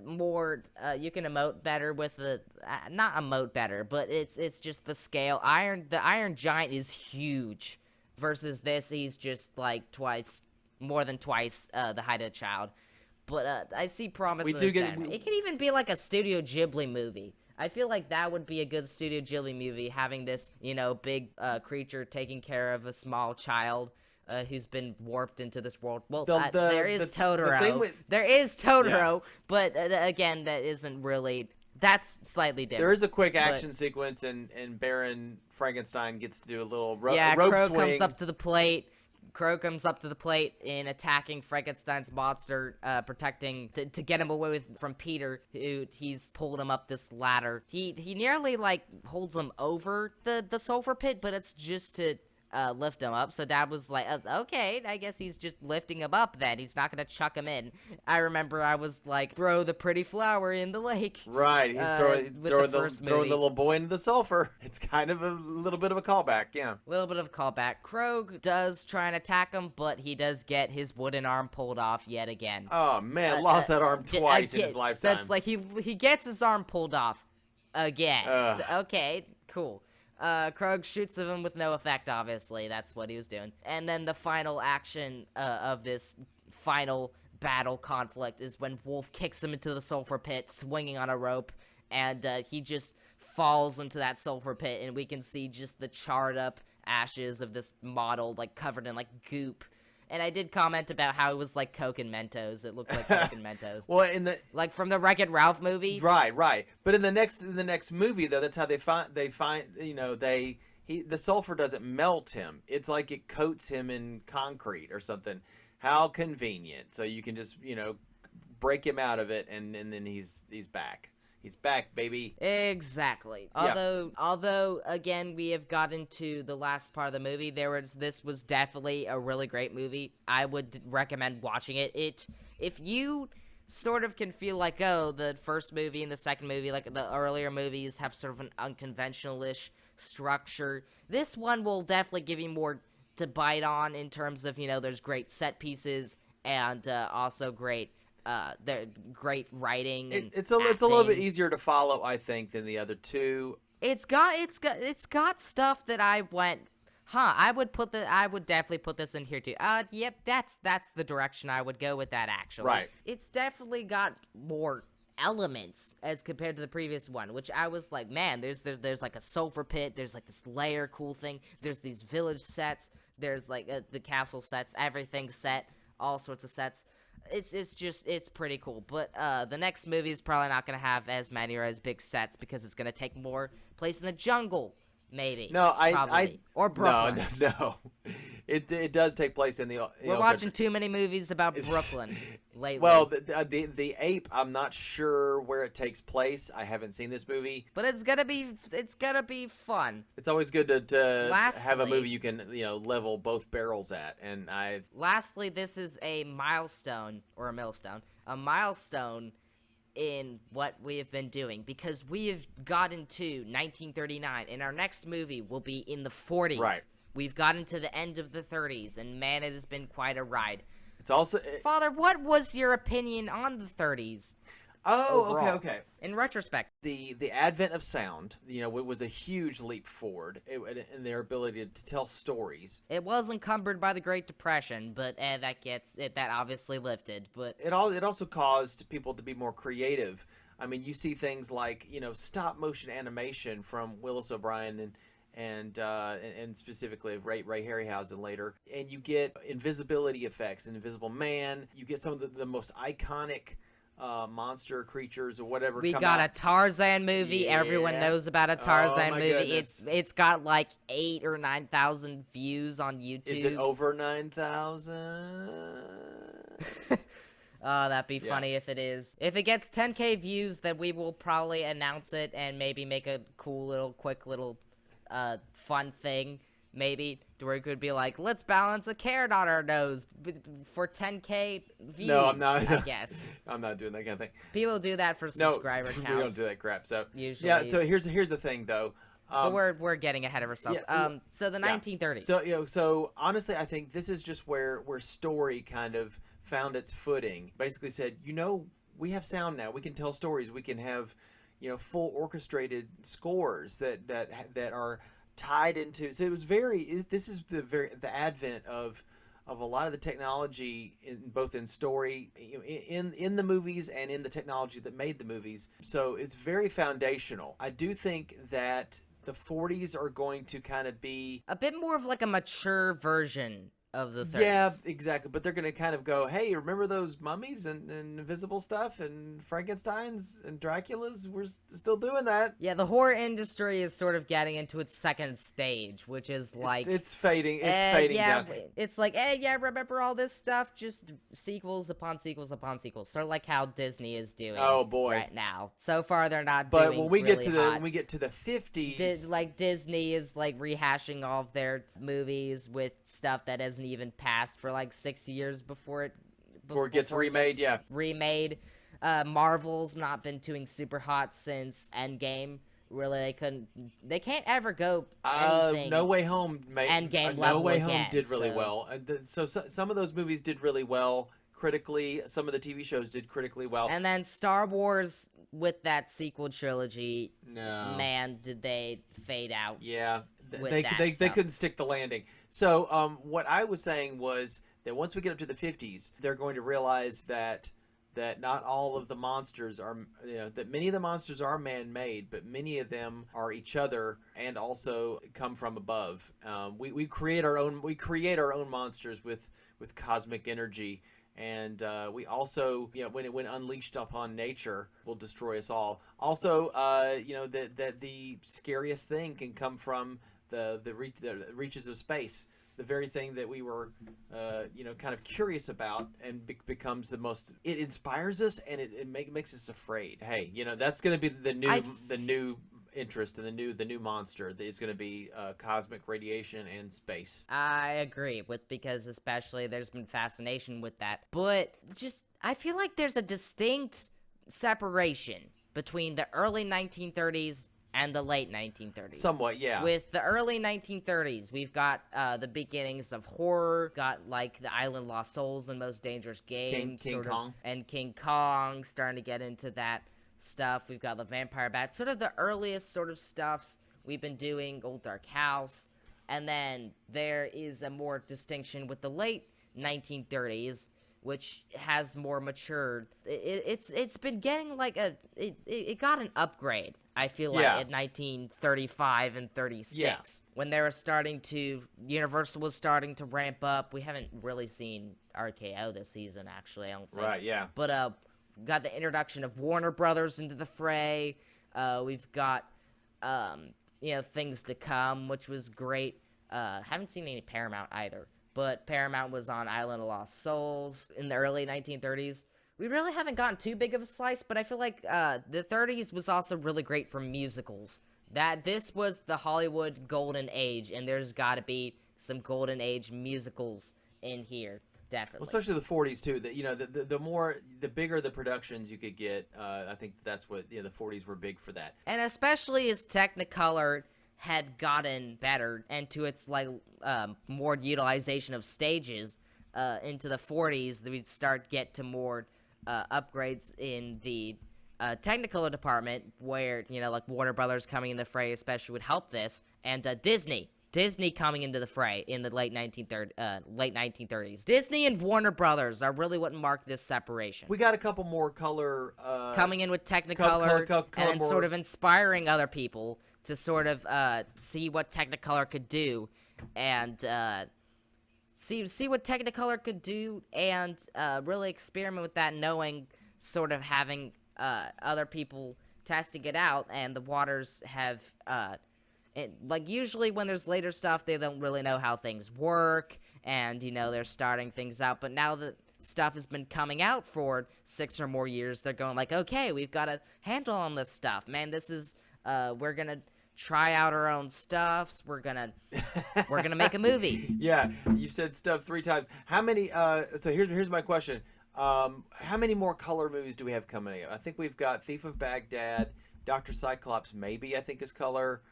more. You can emote better with the not emote better, but it's just the scale. The Iron Giant is huge, versus this, he's just like more than twice the height of a child. But I see promise in this anime. It could even be like a Studio Ghibli movie. I feel like that would be a good Studio Ghibli movie, having this, big creature taking care of a small child who's been warped into this world. Well, there is Totoro. There is Totoro, but again, that isn't really... That's slightly different. There is a quick action sequence, and Baron Frankenstein gets to do a little rope Krogh swing. comes up to the plate. Krogh comes up to the plate in attacking Frankenstein's monster, protecting to get him away from Peter, who he's pulled him up this ladder. He nearly holds him over the sulfur pit, but it's just to lift him up. So Dad was like, okay, I guess he's just lifting him up then. He's not going to chuck him in. I remember I was like, throw the pretty flower in the lake. Right. He's throwing the little boy into the sulfur. It's kind of a little bit of a callback, yeah. A little bit of a callback. Krogh does try and attack him, but he does get his wooden arm pulled off yet again. Oh, man, lost that arm twice in his lifetime. So it's like he gets his arm pulled off again. So, okay, cool. Krogh shoots him with no effect, obviously. That's what he was doing. And then the final action of this final battle conflict is when Wolf kicks him into the sulfur pit, swinging on a rope, and he just falls into that sulfur pit, and we can see just the charred up ashes of this model, covered in, goop. And I did comment about how it was like Coke and Mentos. It looked like Coke and Mentos. Well, in the from the Wreck-It Ralph movie. Right. But in the next movie though, that's how they find the sulfur doesn't melt him. It's like it coats him in concrete or something. How convenient. So you can just break him out of it, and then he's back. He's back, baby. Exactly. Yeah. Although, again, we have gotten to the last part of the movie. This was definitely a really great movie. I would recommend watching it. If you sort of can feel like, the first movie and the second movie, the earlier movies, have sort of an unconventional-ish structure, this one will definitely give you more to bite on in terms of, there's great set pieces and also great writing. It's a little bit easier to follow, I think, than the other two. It's got stuff that I went, I would definitely put this in here too. Yep, that's the direction I would go with that, actually. Right. It's definitely got more elements as compared to the previous one, which I was like, man, there's like a sulfur pit, there's like this layer cool thing, there's these village sets, there's the castle sets, everything set, all sorts of sets. It's pretty cool, but the next movie is probably not going to have as many or as big sets because it's going to take more place in the jungle, maybe. No, or Brooklyn. No. It does take place in the. We're watching too many movies about Brooklyn lately. Well, the ape, I'm not sure where it takes place. I haven't seen this movie, but it's gonna be fun. It's always good to have a movie you can level both barrels at. And lastly, this is a milestone or a millstone, a milestone in what we have been doing, because we have gotten to 1939, and our next movie will be in the 40s. Right. We've gotten to the end of the 30s, and man, it has been quite a ride. It's also... Father, what was your opinion on the 30s? Oh, overall, okay. In retrospect. The advent of sound, it was a huge leap forward in their ability to tell stories. It was encumbered by the Great Depression, but that obviously lifted. But it also caused people to be more creative. I mean, you see things like, stop motion animation from Willis O'Brien and specifically Ray Harryhausen later, and you get invisibility effects, an Invisible Man. You get some of the most iconic monster creatures or whatever. We got a Tarzan movie. Yeah. Everyone knows about a Tarzan movie. Goodness. It's got like 8,000 or 9,000 views on YouTube. Is it over 9,000? Oh, that'd be funny if it is. If it gets 10K views, then we will probably announce it and maybe make a cool quick little fun thing. Maybe where it could be like, let's balance a carrot on our nose for 10K views. No, I'm not. I guess I'm not doing that kind of thing. People do that for subscriber counts. We don't do that crap. So usually, yeah. So here's the thing though. But we're getting ahead of ourselves. So the 1930s. So honestly, I think this is just where story kind of found its footing. Basically said, we have sound now. We can tell stories. We can have, full orchestrated scores that are tied into. So it was this is the advent of a lot of the technology both in story, in the movies, and in the technology that made the movies. So it's very foundational. I do think that the 40s are going to kind of be a bit more of like a mature version of the 30s. Yeah, exactly. But they're going to kind of go, hey, remember those mummies and invisible stuff and Frankenstein's and Dracula's? We're still doing that. Yeah, the horror industry is sort of getting into its second stage, which is like... It's fading. It's fading down. It's like, remember all this stuff? Just sequels upon sequels upon sequels. Sort of like how Disney is doing right now. So far, they're not doing when we really get to hot. when we get to the 50s... Disney is like rehashing all of their movies with stuff that hasn't even passed for like 6 years before it gets remade. Remade. Marvel's not been doing super hot since Endgame. Really, they can't ever go anything. No Way Home Endgame No level Way again, Home did really well. So some of those movies did really well critically. Some of the TV shows did critically well. And then Star Wars with that sequel trilogy. No, man, did they fade out? Yeah. They couldn't stick the landing. So what I was saying was that once we get up to the 50s, they're going to realize that not all of the monsters are, that many of the monsters are man-made, but many of them are each other and also come from above. We create our own monsters with cosmic energy. And we also, when unleashed upon nature, will destroy us all. Also, that the scariest thing can come from the reaches of space, the very thing that we were, kind of curious about, and becomes the most. It inspires us, and it makes us afraid. Hey, that's going to be the new interest, and the new monster that is going to be cosmic radiation and space. I agree because especially there's been fascination with that, but I feel like there's a distinct separation between the early 1930s and the late 1930s. Somewhat, yeah. With the early 1930s, we've got the beginnings of horror, got like the Island Lost Souls and Most Dangerous Game, King Kong, and King Kong, starting to get into that stuff. We've got the Vampire Bat, sort of the earliest sort of stuffs we've been doing, Old Dark House, and then there is a more distinction with the late 1930s, which has more matured. It's been getting like it got an upgrade, I feel like, in 1935 and 36. When they were Universal was starting to ramp up. We haven't really seen RoccoW this season, actually, I don't think. Right, yeah. But got the introduction of Warner Brothers into the fray. We've got, things to come, which was great. Haven't seen any Paramount either. But Paramount was on Island of Lost Souls in the early 1930s. We really haven't gotten too big of a slice, but I feel like the 30s was also really great for musicals. This was the Hollywood golden age, and there's got to be some golden age musicals in here, definitely. Well, especially the 40s too. The bigger the productions you could get, I think that's what the 40s were big for that. And especially as Technicolor had gotten better and to its more utilization of stages into the 40s, we'd get to more upgrades in the Technicolor department, where like Warner Brothers coming in the fray especially would help this, and Disney coming into the fray in the late 1930s. Disney and Warner Brothers are really what marked this separation. We got a couple more color coming in with Technicolor and sort of inspiring other people to sort of see what Technicolor could do, and see what Technicolor could do, and really experiment with that, knowing sort of having other people testing it out, and the Waters have usually when there's later stuff, they don't really know how things work, and they're starting things out, but now that stuff has been coming out for 6 or more years, they're going like, okay, we've got a handle on this stuff, man. This is we're gonna try out our own stuffs. We're gonna make a movie. Yeah, you said stuff 3 times. How many? So here's my question. How many more color movies do we have coming up? I think we've got Thief of Baghdad, Dr. Cyclops. Maybe I think is color.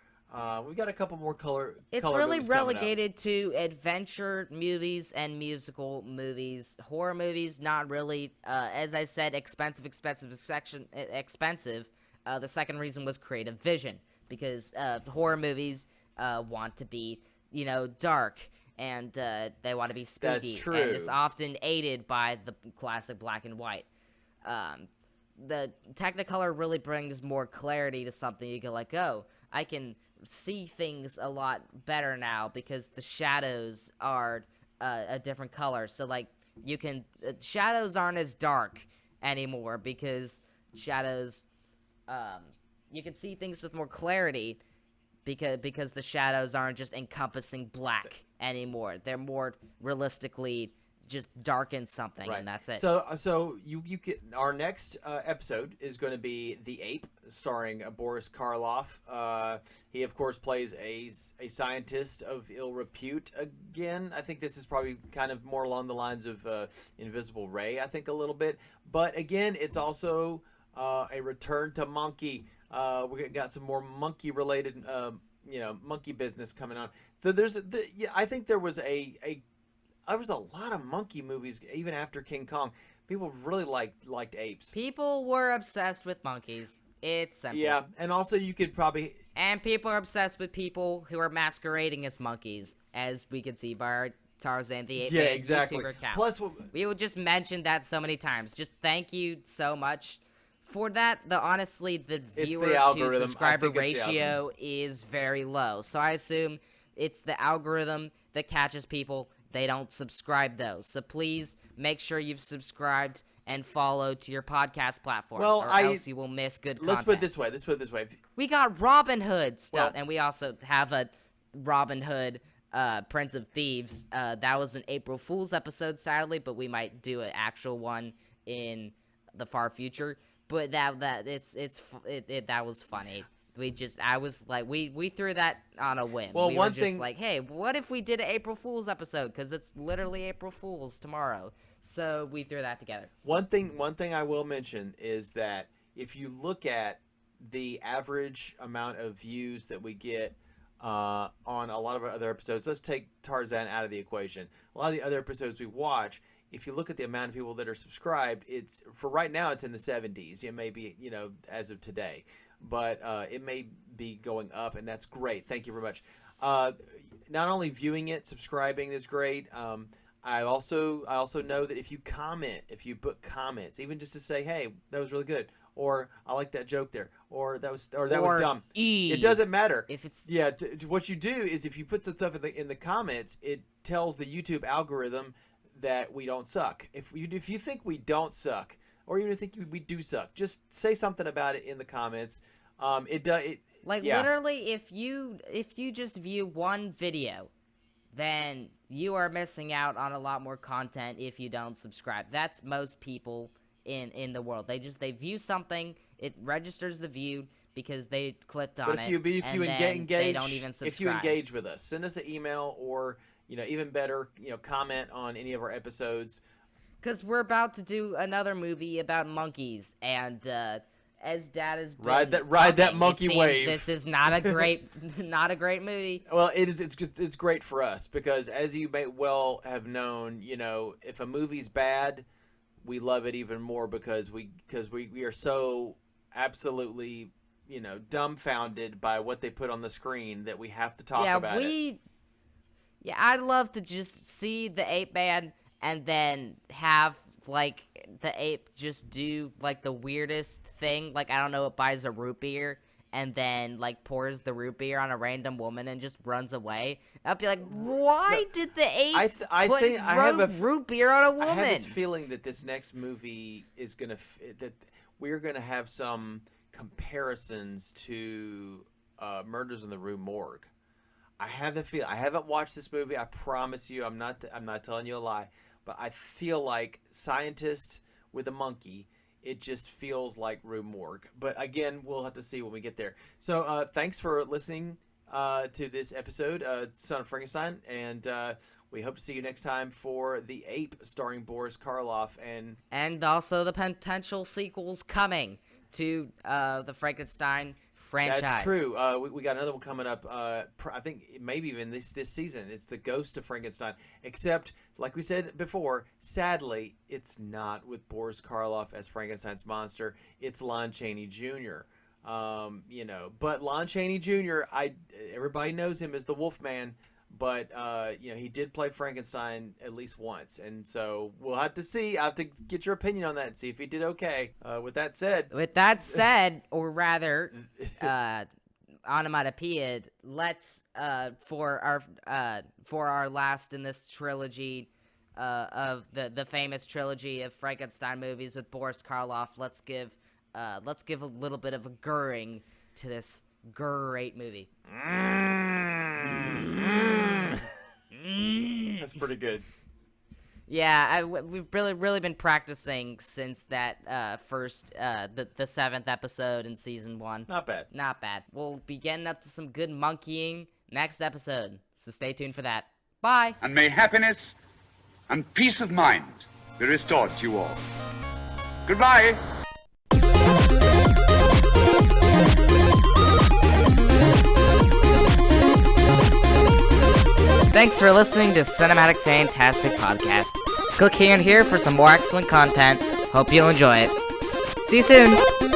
We've got a couple more color. It's color really movies coming up. relegated to adventure movies and musical movies. Horror movies, not really. As I said, expensive. The second reason was creative vision, because horror movies want to be, dark, and they want to be spooky. That's true. And it's often aided by the classic black and white. The Technicolor really brings more clarity to something. You go like, oh, I can see things a lot better now because the shadows are a different color. So like shadows aren't as dark anymore because shadows, you can see things with more clarity because the shadows aren't just encompassing black anymore. They're more realistically just darken something, Right. and that's it. So you get our next episode is going to be The Ape, starring Boris Karloff. He of course plays a scientist of ill repute again. I think this is probably kind of more along the lines of Invisible Ray, I think, a little bit. But again, it's also a return to monkey. We got some more monkey related monkey business coming on. So I think there was there was a lot of monkey movies even after King Kong. People really liked apes. People were obsessed with monkeys. It's simple. Yeah, and also you could probably... And people are obsessed with people who are masquerading as monkeys, as we could see by our Tarzan the Ape Man YouTuber account. Plus, we will just mention that so many times. Just thank you so much for that. Honestly, the viewer to subscriber ratio is very low. So I assume it's the algorithm that catches people. They don't subscribe though. So please make sure you've subscribed and followed to your podcast platforms, or else you will miss good content. Let's put it this way. We got Robin Hood stuff, and we also have a Robin Hood Prince of Thieves. That was an April Fool's episode, sadly, but we might do an actual one in the far future. But that was funny. We threw that on a whim. Well, we one were just thing, like, hey, what if we did an April Fool's episode? Because it's literally April Fool's tomorrow. So we threw that together. One thing I will mention is that if you look at the average amount of views that we get on a lot of our other episodes, let's take Tarzan out of the equation. A lot of the other episodes we watch, if you look at the amount of people that are subscribed, it's for right now it's in the 70s. It may be, as of today, but it may be going up, and that's great. Thank you very much. Not only viewing it, subscribing is great. I also know that if you put comments, even just to say, hey, that was really good, or I like that joke there, or that was dumb. It doesn't matter. If it's what you do is if you put some stuff in the comments, it tells the YouTube algorithm that we don't suck. If you think we don't suck, or even think we do suck, just say something about it in the comments. Literally, if you just view one video, then you are missing out on a lot more content if you don't subscribe. That's most people in the world. They view something, it registers the view because they clicked on if you engage, they don't even subscribe. If you engage with us, send us an email, or even better, comment on any of our episodes. Because we're about to do another movie about monkeys, and as Dad has been ride that monkey wave. This is not a great movie. Well, it is. It's great for us because, as you may well have known, if a movie's bad, we love it even more because we are so absolutely dumbfounded by what they put on the screen that we have to talk about it. Yeah, I'd love to just see the Ape Man and then have the ape just do the weirdest thing, I don't know, it buys a root beer and then pours the root beer on a random woman and just runs away. I'd be like, why did the ape put root beer on a woman? I have this feeling that this next movie is that we're gonna have some comparisons to Murders in the Rue Morgue. I have the feel. I haven't watched this movie. I promise you, I'm not telling you a lie. But I feel like Scientist with a monkey, it just feels like Rue Morgue. But again, we'll have to see when we get there. So thanks for listening to this episode, Son of Frankenstein. And we hope to see you next time for The Ape, starring Boris Karloff. And also the potential sequels coming to the Frankenstein franchise. That's true. We got another one coming up. I think maybe even this season. It's the Ghost of Frankenstein. Except, like we said before, sadly, it's not with Boris Karloff as Frankenstein's monster. It's Lon Chaney Jr. But Lon Chaney Jr. Everybody knows him as the Wolfman. But he did play Frankenstein at least once, and so we'll have to see. I have to get your opinion on that and see if he did okay. With that said, or rather, onomatopoeia. Let's for our last in this trilogy of the famous trilogy of Frankenstein movies with Boris Karloff. Let's give a little bit of a grrring to this great movie. That's pretty good. Yeah, we've really been practicing since that first the 7th episode in season 1. Not bad. We'll be getting up to some good monkeying next episode, so stay tuned for that. Bye. And may happiness and peace of mind be restored to you all. Goodbye. Thanks for listening to Cinematic Fantastic Podcast. Click here and here for some more excellent content. Hope you'll enjoy it. See you soon.